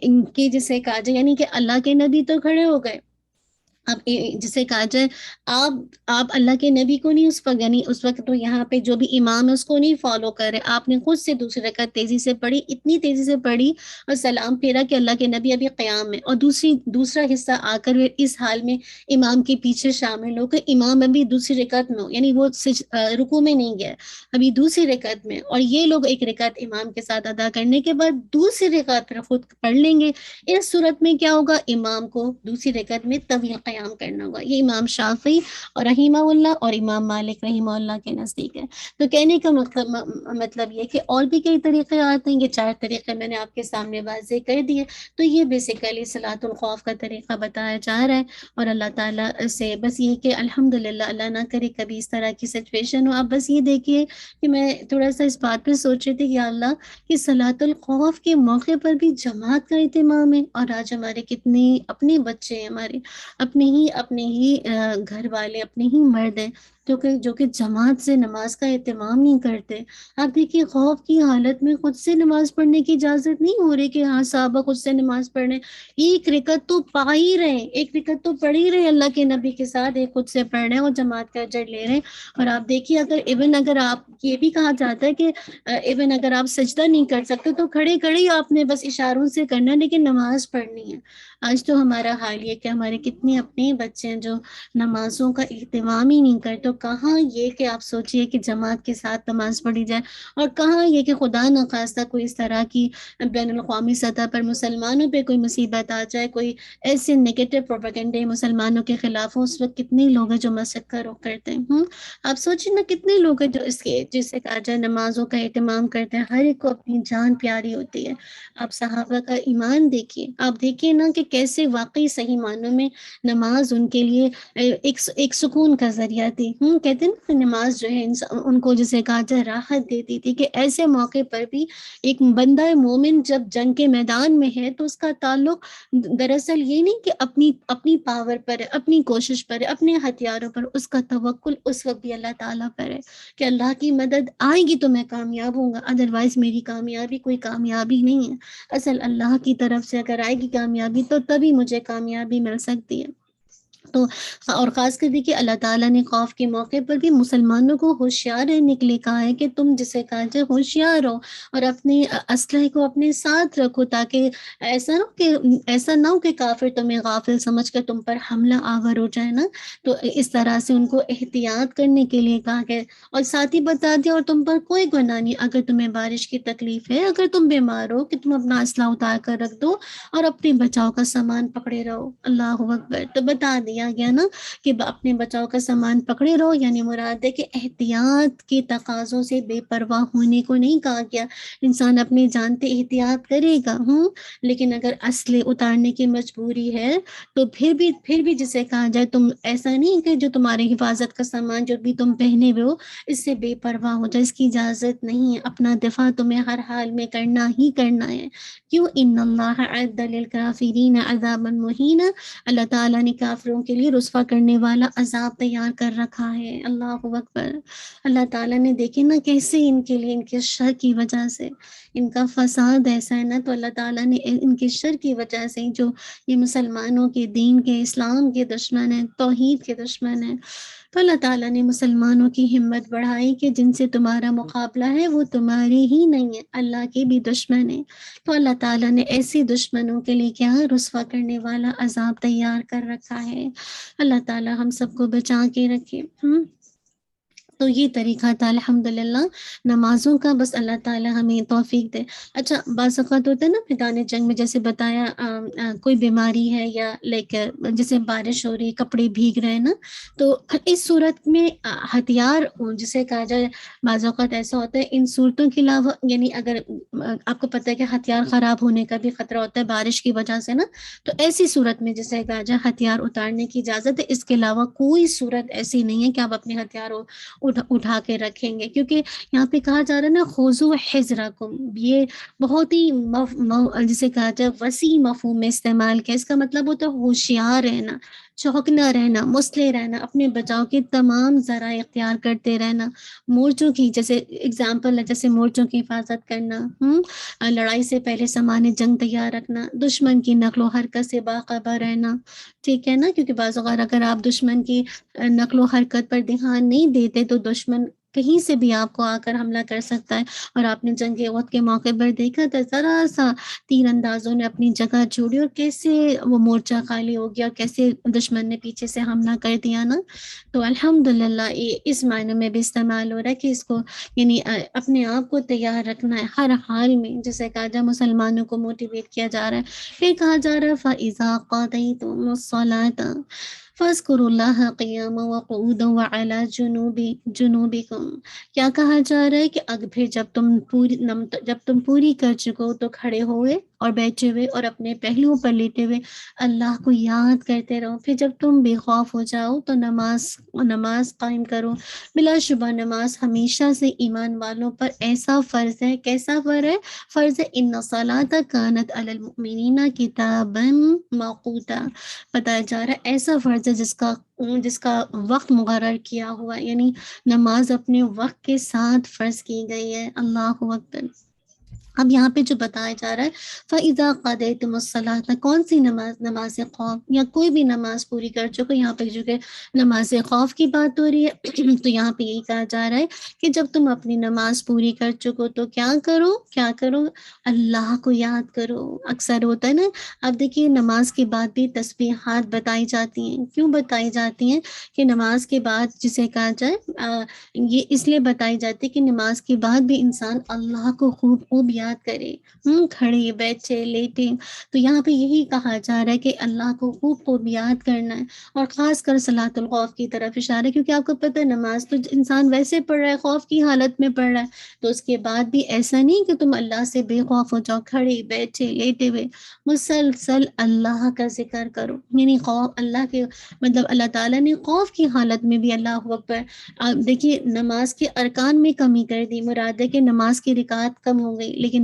A: جسے کہا جائے یعنی کہ اللہ کے نبی تو کھڑے ہو گئے، اب جسے کہا جائے آپ اللہ کے نبی کو نہیں اس وقت، یعنی اس وقت تو یہاں پہ جو بھی امام ہے اس کو نہیں فالو کر رہے، آپ نے خود سے دوسری رکعت تیزی سے پڑھی، اتنی تیزی سے پڑھی اور سلام پھیرا کہ اللہ کے نبی ابھی قیام میں، اور دوسرا حصہ آ کر اس حال میں امام کے پیچھے شامل ہو کر امام ابھی دوسری رکعت میں ہو، یعنی وہ رکوع میں نہیں گیا، ابھی دوسری رکعت میں، اور یہ لوگ ایک رکعت امام کے ساتھ ادا کرنے کے بعد دوسری رکعت پھر خود پڑھ لیں گے۔ اس صورت میں کیا ہوگا، امام کو دوسری رکعت میں طویل قیام کرنا ہوگا۔ یہ امام شافعی اور رحمہ اللہ اور امام مالک رحمہ اللہ کے نزدیک ہے۔ تو کہنے کا مطلب یہ کہ اور بھی کئی طریقے آتے ہیں، یہ 4 طریقے میں نے آپ کے سامنے واضح کر دیے، تو یہ بیسیکلی صلاۃ الخوف کا طریقہ بتایا جا رہا ہے، اور اللہ تعالیٰ سے بس یہ کہ الحمدللہ اللہ نہ کرے کبھی اس طرح کی سچویشن ہو۔ آپ بس یہ دیکھیے کہ میں تھوڑا سا اس بات پہ سوچ رہی تھی کہ اللہ کہ صلاۃ الخوف کے موقع پر بھی جماعت کا اہتمام ہے، اور آج ہمارے کتنے اپنے بچے ہیں، ہمارے اپنے ہی گھر والے، اپنے ہی مرد ہیں جو کہ جماعت سے نماز کا اہتمام نہیں کرتے۔ آپ دیکھیے خوف کی حالت میں خود سے نماز پڑھنے کی اجازت نہیں ہو رہی کہ ہاں صحابہ خود سے نماز پڑھ رہے ہیں، ایک رکعت تو پا ہی رہے، ایک رکعت تو پڑھ ہی رہے اللہ کے نبی کے ساتھ، ایک خود سے پڑھ رہے ہیں اور جماعت کا اجر لے رہے ہیں۔ اور آپ دیکھیے اگر آپ یہ بھی کہا جاتا ہے کہ ایون اگر آپ سجدہ نہیں کر سکتے تو کھڑے ہی آپ نے بس اشاروں سے کرنا ہے، لیکن نماز پڑھنی ہے۔ آج تو ہمارا حال یہ کہ ہمارے کتنے اپنے بچے ہیں جو نمازوں کا اہتمام ہی نہیں کرتے، تو کہاں یہ کہ آپ سوچئے کہ جماعت کے ساتھ نماز پڑھی جائے، اور کہاں یہ کہ خدا نخواستہ کوئی اس طرح کی بین الاقوامی سطح پر مسلمانوں پہ کوئی مصیبت آ جائے، کوئی ایسے نیگیٹو پروپیگنڈے مسلمانوں کے خلاف ہو، اس وقت کتنے لوگ ہیں جو مسجد کا رخ کرتے ہیں۔ آپ سوچیں نا کتنے لوگ ہیں جو جسے کہا جائے نمازوں کا اہتمام کرتے ہیں، ہر ایک کو اپنی جان پیاری ہوتی ہے۔ آپ صحابہ کا ایمان دیکھیے، آپ دیکھیے نا کہ کیسے واقعی صحیح معنوں میں نماز ان کے لیے ایک سکون کا ذریعہ تھی۔ کہتے ہیں نا نماز جو ہے ان کو جسے کہا جائے راحت دیتی تھی، کہ ایسے موقع پر بھی ایک بندہ مومن جب جنگ کے میدان میں ہے تو اس کا تعلق دراصل یہ نہیں کہ اپنی پاور پر ہے، اپنی کوشش پر ہے، اپنے ہتھیاروں پر، اس کا توکل اس وقت بھی اللہ تعالیٰ پر ہے کہ اللہ کی مدد آئے گی تو میں کامیاب ہوں گا، ادروائز میری کامیابی کوئی کامیابی نہیں ہے، اصل اللہ کی طرف سے اگر آئے گی کامیابی تو تبھی مجھے کامیابی مل سکتی ہے۔ تو اور خاص کر دیکھیے اللہ تعالیٰ نے خوف کے موقع پر بھی مسلمانوں کو ہوشیار رہنے کے لیے کہا ہے کہ تم جسے کہا جائے ہوشیار ہو اور اپنے اسلحے کو اپنے ساتھ رکھو، تاکہ ایسا نہ ہو کہ کافر تمہیں غافل سمجھ کر تم پر حملہ آور ہو جائے نا۔ تو اس طرح سے ان کو احتیاط کرنے کے لیے کہا گیا، اور ساتھ ہی بتا دیا اور تم پر کوئی گناہ نہیں اگر تمہیں بارش کی تکلیف ہے، اگر تم بیمار ہو کہ تم اپنا اسلحہ اتار کر رکھ دو اور اپنے بچاؤ کا سامان پکڑے رہو۔ اللہ اکبر۔ تو بتا دیا گیا نا کہ اپنے بچاؤ کا سامان پکڑے رہو، یعنی مراد ہے کہ احتیاط کے تقاضوں سے بے پرواہ ہونے کو نہیں کہا گیا۔ انسان اپنی جان پہ احتیاط کرے گا، لیکن اگر اسلحے اتارنے کی مجبوری ہے تو پھر بھی جسے کہا جائے تم ایسا نہیں کہ جو تمہاری حفاظت کا سامان جو بھی تم پہنے ہوئے ہو اس سے بے پرواہ ہو جائے، اس کی اجازت نہیں ہے۔ اپنا دفاع تمہیں ہر حال میں کرنا ہی کرنا ہے۔ کیوں؟ ان اللہ اعد للکافرین عذابا مہینا، اللہ تعالیٰ نے کافروں کے لیے رسوا کرنے والا عذاب تیار کر رکھا ہے۔ اللہ اکبر۔ اللہ تعالیٰ نے دیکھے نا کیسے ان کے لیے ان کے شر کی وجہ سے ان کا فساد ایسا ہے نا، تو اللہ تعالیٰ نے ان کے شر کی وجہ سے جو یہ مسلمانوں کے دین کے اسلام کے دشمن ہیں، توحید کے دشمن ہیں، تو اللہ تعالیٰ نے مسلمانوں کی ہمت بڑھائی کہ جن سے تمہارا مقابلہ ہے وہ تمہارے ہی نہیں ہے، اللہ کے بھی دشمن ہیں۔ تو اللہ تعالیٰ نے ایسے دشمنوں کے لیے کیا رسوا کرنے والا عذاب تیار کر رکھا ہے۔ اللہ تعالیٰ ہم سب کو بچا کے رکھے۔ تو یہ طریقہ تھا الحمدللہ نمازوں کا، بس اللہ تعالیٰ ہمیں توفیق دے۔ اچھا بعض اوقات ہوتا ہے نا میدان جنگ میں جیسے بتایا کوئی بیماری ہے یا جیسے بارش ہو رہی، کپڑے بھیگ رہے ہیں نا، تو اس صورت میں ہتھیار جسے کہا جائے بعض اوقات ایسا ہوتا ہے ان صورتوں کے علاوہ، یعنی اگر آپ کو پتہ ہے کہ ہتھیار خراب ہونے کا بھی خطرہ ہوتا ہے بارش کی وجہ سے نا، تو ایسی صورت میں جسے کہا جائے ہتھیار اتارنے کی اجازت ہے۔ اس کے علاوہ کوئی صورت ایسی نہیں ہے کہ آپ اپنے ہتھیار اٹھا کے رکھیں گے، کیونکہ یہاں پہ کہا جا رہا ہے نا خذوا حذرکم، یہ بہت ہی جسے کہا جائے وسیع مفہوم میں استعمال کیا، اس کا مطلب ہوتا ہے ہوشیار رہنا، چوکنا رہنا، مسلح رہنا، اپنے بچاؤ کے تمام ذرائع اختیار کرتے رہنا، مورچوں کی جیسے اگزامپل ہے جیسے مورچوں کی حفاظت کرنا، لڑائی سے پہلے سامان جنگ تیار رکھنا، دشمن کی نقل و حرکت سے باخبر رہنا، ٹھیک ہے نا، کیونکہ بعض اوقات اگر آپ دشمن کی نقل و حرکت پر دھیان نہیں دیتے تو دشمن کہیں سے بھی آپ کو آ کر حملہ کر سکتا ہے. اور آپ نے جنگ احد کے موقع پر دیکھا تھا ذرا سا تیر اندازوں نے اپنی جگہ چھوڑی اور کیسے وہ مورچہ خالی ہو گیا اور کیسے دشمن نے پیچھے سے حملہ کر دیا نا. تو الحمدللہ یہ اس معنی میں بھی استعمال ہو رہا ہے کہ اس کو یعنی اپنے آپ کو تیار رکھنا ہے ہر حال میں، جیسے کہا جا مسلمانوں کو موٹیویٹ کیا جا رہا ہے. پھر کہا جا رہا ہے فَإِذَا قَضَيْتُمُ الصَّلَاةَ فَاذْكُرُوا اللَّهَ قِيَامًا وَقُعُودًا وَعَلَىٰ جُنُوبِكُمْ. کیا کہا جا رہا ہے کہ پھر جب تم پوری کر چکو تو کھڑے ہوئے اور بیٹھے ہوئے اور اپنے پہلوؤں پر لیٹے ہوئے اللہ کو یاد کرتے رہو. پھر جب تم بے خوف ہو جاؤ تو نماز قائم کرو. بلا شبہ نماز ہمیشہ سے ایمان والوں پر ایسا فرض ہے. کیسا فرض ہے؟ ان الصلاۃ کانت علی المؤمنین کتابا موقوتا. بتایا جا رہا ہے ایسا فرض ہے جس کا وقت مقرر کیا ہوا، یعنی نماز اپنے وقت کے ساتھ فرض کی گئی ہے. اللہ اکبر. اب یہاں پہ جو بتایا جا رہا ہے فَإِذَا قَضَيْتُمُ الصَّلَاةَ، کون سی نماز خوف یا کوئی بھی نماز پوری کر چکو. یہاں پہ جو کہ نماز خوف کی بات ہو رہی ہے تو یہاں پہ یہی کہا جا رہا ہے کہ جب تم اپنی نماز پوری کر چکو تو کیا کرو؟ اللہ کو یاد کرو. اکثر ہوتا ہے نا، اب دیکھیے نماز کے بعد بھی تسبیحات بتائی جاتی ہیں. کیوں بتائی جاتی ہیں؟ کہ نماز کے بعد جسے کہا جائے یہ اس لیے بتائی جاتی ہے کہ نماز کے بعد بھی انسان اللہ کو خوب یاد کرے، کھڑے بیٹھے لیٹے. تو یہاں پہ یہی کہا جا رہا ہے کہ اللہ کو خوب یاد کرنا ہے، اور خاص کر صلاۃ الخوف کی طرف اشارہ ہے، کیونکہ آپ کو پتہ ہے نماز تو انسان ویسے پڑھ رہا ہے، خوف کی حالت میں پڑھ رہا ہے. تو اس کے بعد بھی ایسا نہیں کہ تم اللہ سے بے خوف ہو جاؤ، کھڑے بیٹھے لیٹے ہوئے مسلسل اللہ کا ذکر کرو. یعنی خوف اللہ کے مطلب اللہ تعالیٰ نے خوف کی حالت میں بھی اللہ اکبر. دیکھیے نماز کے ارکان میں کمی کر دی، مراد ہے کہ نماز کی رکعت کم ہو گئی، لیکن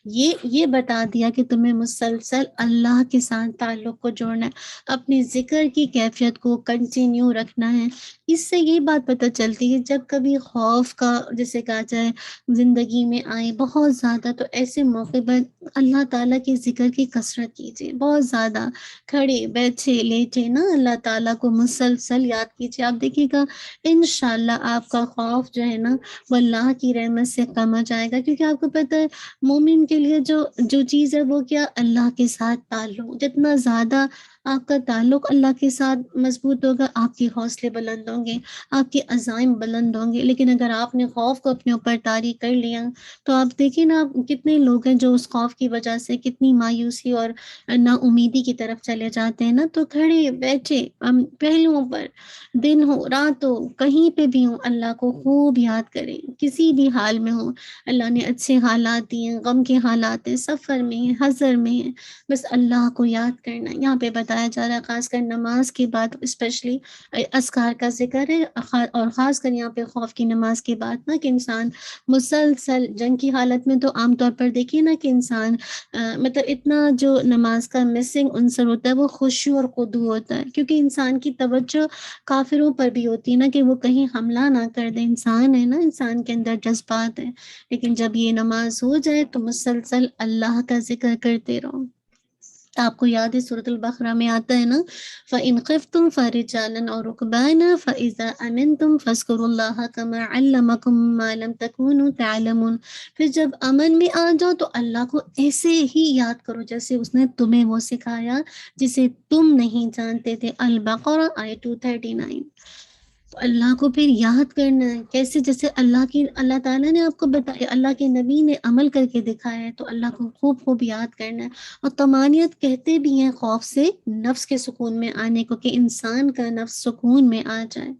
A: یہ بتا دیا کہ تمہیں مسلسل اللہ کے ساتھ تعلق کو جوڑنا ہے، اپنی ذکر کی کیفیت کو کنٹینیو رکھنا ہے. اس سے یہ بات پتہ چلتی ہے جب کبھی خوف کا جیسے کہا جائے زندگی میں آئے بہت زیادہ، تو ایسے موقع پر اللہ تعالیٰ کے ذکر کی کثرت کیجیے، بہت زیادہ کھڑے بیٹھے لیٹے نا اللہ تعالیٰ کو مسلسل یاد کیجیے. آپ دیکھیے گا انشاءاللہ آپ کا خوف جو ہے نا وہ اللہ کی رحمت سے کم ہو جائے گا. کیونکہ آپ کو پتہ ہے مومن کے لیے جو چیز ہے وہ کیا؟ اللہ کے ساتھ تعلق. جتنا زیادہ آپ کا تعلق اللہ کے ساتھ مضبوط ہوگا، آپ کے حوصلے بلند ہوں گے، آپ کے عزائم بلند ہوں گے. لیکن اگر آپ نے خوف کو اپنے اوپر طاری کر لیا تو آپ دیکھیں نا کتنے لوگ ہیں جو اس خوف کی وجہ سے کتنی مایوسی اور نا امیدی کی طرف چلے جاتے ہیں نا. تو کھڑے بیٹھے پہلوؤں پر دن ہو رات ہو کہیں پہ بھی ہوں اللہ کو خوب یاد کریں، کسی بھی حال میں ہوں. اللہ نے اچھے حالات دیے ہیں، غم کے حالات ہیں، سفر میں ہیں، حضر میں ہیں، بس اللہ کو یاد کرنا. یہاں پہ بتایا جا رہا ہے خاص کر نماز کے بعد اسپیشلی اذکار کا ذکر ہے، اور خاص کر یہاں پہ خوف کی نماز کے بعد نا کہ انسان مسلسل جنگ کی حالت میں تو عام طور پر دیکھیے نا کہ انسان مطلب اتنا جو نماز کا مسنگ عنصر ہوتا ہے وہ خشوع اور خضوع ہوتا ہے، کیونکہ انسان کی توجہ کافروں پر بھی ہوتی ہے نا کہ وہ کہیں حملہ نہ کر دے. انسان ہے نا، انسان کے اندر جذبات ہیں، لیکن جب یہ نماز ہو جائے تو مسلسل اللہ کا ذکر کرتے رہو. آپ کو یاد ہے سورۃ البقرہ میں آتا ہے نا فَإِنْ خِفْتُمْ فَرِجَالًا أَوْ رُكْبَانًا فَإِذَا أَمِنْتُمْ فَاذْكُرُوا اللَّهَ كَمَا عَلَّمَكُم مَّا لَمْ تَكُونُوا تَعْلَمُونَ. پھر جب امن میں آ جاؤ تو اللہ کو ایسے ہی یاد کرو جیسے اس نے تمہیں وہ سکھایا جسے تم نہیں جانتے تھے. البقرہ آیت 239. اللہ کو پھر یاد کرنا ہے کیسے؟ جیسے اللہ تعالیٰ نے آپ کو بتایا، اللہ کے نبی نے عمل کر کے دکھایا ہے، تو اللہ کو خوب یاد کرنا ہے. اور طمانیت کہتے بھی ہیں خوف سے نفس کے سکون میں آنے کو، کہ انسان کا نفس سکون میں آ جائے.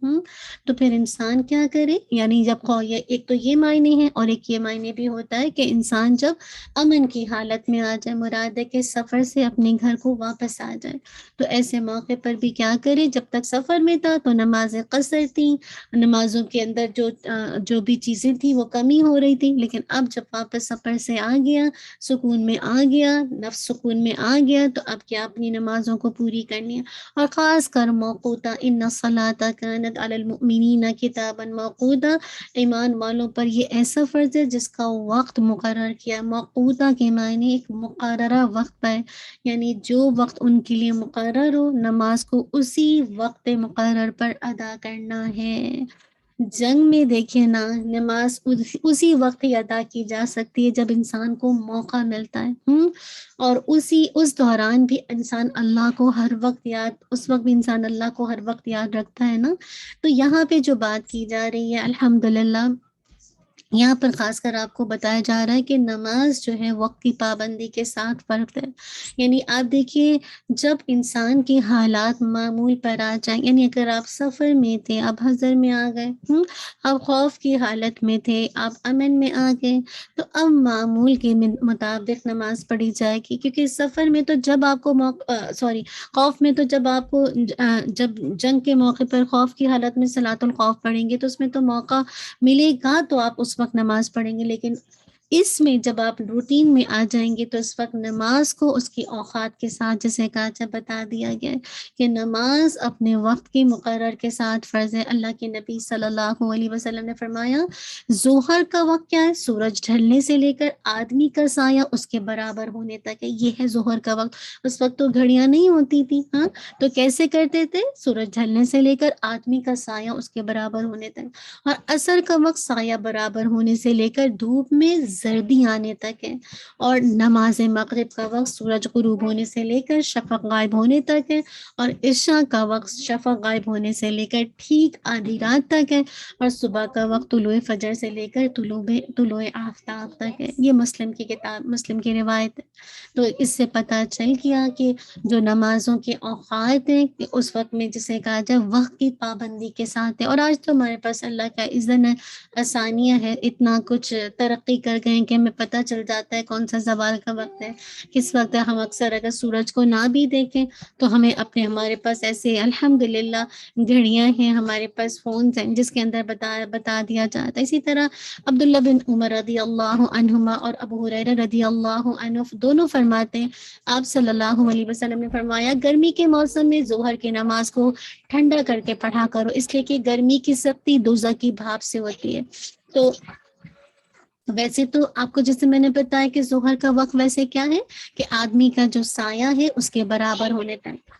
A: تو پھر انسان کیا کرے؟ یعنی جب ایک تو یہ معنی ہے اور ایک یہ معنی بھی ہوتا ہے کہ انسان جب امن کی حالت میں آ جائے، مراد ہے کہ سفر سے اپنے گھر کو واپس آ جائے. تو ایسے موقع پر بھی کیا کرے؟ جب تک سفر میں تھا تو نماز قصر پر تھیں، نمازوں کے اندر جو بھی چیزیں تھیں وہ کمی ہو رہی تھی، لیکن اب جب واپس سفر سے آ گیا، سکون میں آ گیا، نفس سکون میں آ گیا، تو اب کیا اپنی نمازوں کو پوری کرنی ہے، اور خاص کر موقوتا، ان الصلاۃ کانت علی المؤمنین کتابا موقوتا، ایمان والوں پر یہ ایسا فرض ہے جس کا وقت مقرر کیا۔ موقوتا کے معنی ایک مقررہ وقت پر، یعنی جو وقت ان کے لیے مقرر ہو نماز کو اسی وقت مقرر پر ادا کرنا ہے۔ جنگ میں دیکھیں نا، نماز اسی وقت ہی ادا کی جا سکتی ہے جب انسان کو موقع ملتا ہے، اور اس دوران بھی انسان اللہ کو ہر وقت اس وقت بھی انسان اللہ کو ہر وقت یاد رکھتا ہے نا۔ تو یہاں پہ جو بات کی جا رہی ہے الحمدللہ، یہاں پر خاص کر آپ کو بتایا جا رہا ہے کہ نماز جو ہے وقت کی پابندی کے ساتھ فرض ہے۔ یعنی آپ دیکھیے، جب انسان کے حالات معمول پر آ جائیں، یعنی اگر آپ سفر میں تھے، آپ حضر میں آ گئے، آپ خوف کی حالت میں تھے، آپ امن میں آ گئے، تو اب معمول کے مطابق نماز پڑھی جائے گی، کیونکہ سفر میں تو جب آپ کو خوف میں تو جب آپ کو جب جنگ کے موقع پر خوف کی حالت میں صلاۃ الخوف پڑھیں گے تو اس میں تو موقع ملے گا تو آپ اس وقت نماز پڑھیں گے، لیکن اس میں جب آپ روٹین میں آ جائیں گے تو اس وقت نماز کو اس کی اوقات کے ساتھ، جیسے کہا بتا دیا گیا ہے کہ نماز اپنے وقت کے مقرر کے ساتھ فرض ہے۔ اللہ کے نبی صلی اللہ علیہ وسلم نے فرمایا، ظہر کا وقت کیا ہے؟ سورج ڈھلنے سے لے کر آدمی کا سایہ اس کے برابر ہونے تک ہے، یہ ہے ظہر کا وقت۔ اس وقت تو گھڑیاں نہیں ہوتی تھی، تو کیسے کرتے تھے؟ سورج ڈھلنے سے لے کر آدمی کا سایہ اس کے برابر ہونے تک، اور عصر کا وقت سایہ برابر ہونے سے لے کر دھوپ میں زردی آنے تک ہے، اور نماز مغرب کا وقت سورج غروب ہونے سے لے کر شفق غائب ہونے تک ہے، اور عشاء کا وقت شفق غائب ہونے سے لے کر ٹھیک آدھی رات تک ہے، اور صبح کا وقت طلوع فجر سے لے کر طلوع آفتاب تک ہے۔ یہ مسلم کی کتاب، مسلم کی روایت ہے۔ تو اس سے پتہ چل گیا کہ جو نمازوں کے اوقات ہیں کہ اس وقت میں جسے کہا جائے وقت کی پابندی کے ساتھ ہے۔ اور آج تو ہمارے پاس اللہ کا اذن ہے، آسانیاں ہے، اتنا کچھ ترقی کر گئے ہیں کہ ہمیں پتہ چل جاتا ہے کون سا زوال کا وقت ہے، کس وقت ہے۔ ہم اکثر اگر سورج کو نہ بھی دیکھیں تو ہمارے پاس ایسے الحمدللہ گھڑیاں ہیں، ہمارے پاس فونز ہیں جس کے اندر بتا دیا جاتا ہے۔ اسی طرح عبداللہ بن عمر رضی اللہ عنہما اور ابو ہریرہ رضی اللہ عنہ دونوں فرماتے ہیں، آپ صلی اللہ علیہ وسلم نے فرمایا، گرمی کے موسم میں ظہر کی نماز کو ٹھنڈا کر کے پڑھا کرو، اس لیے کہ گرمی کی سختی دوزخ کی بھاپ سے ہوتی ہے۔ تو ویسے تو آپ کو جیسے میں نے بتایا کہ ظہر کا وقت ویسے کیا ہے کہ آدمی کا جو سایہ ہے اس کے برابر ہونے تک،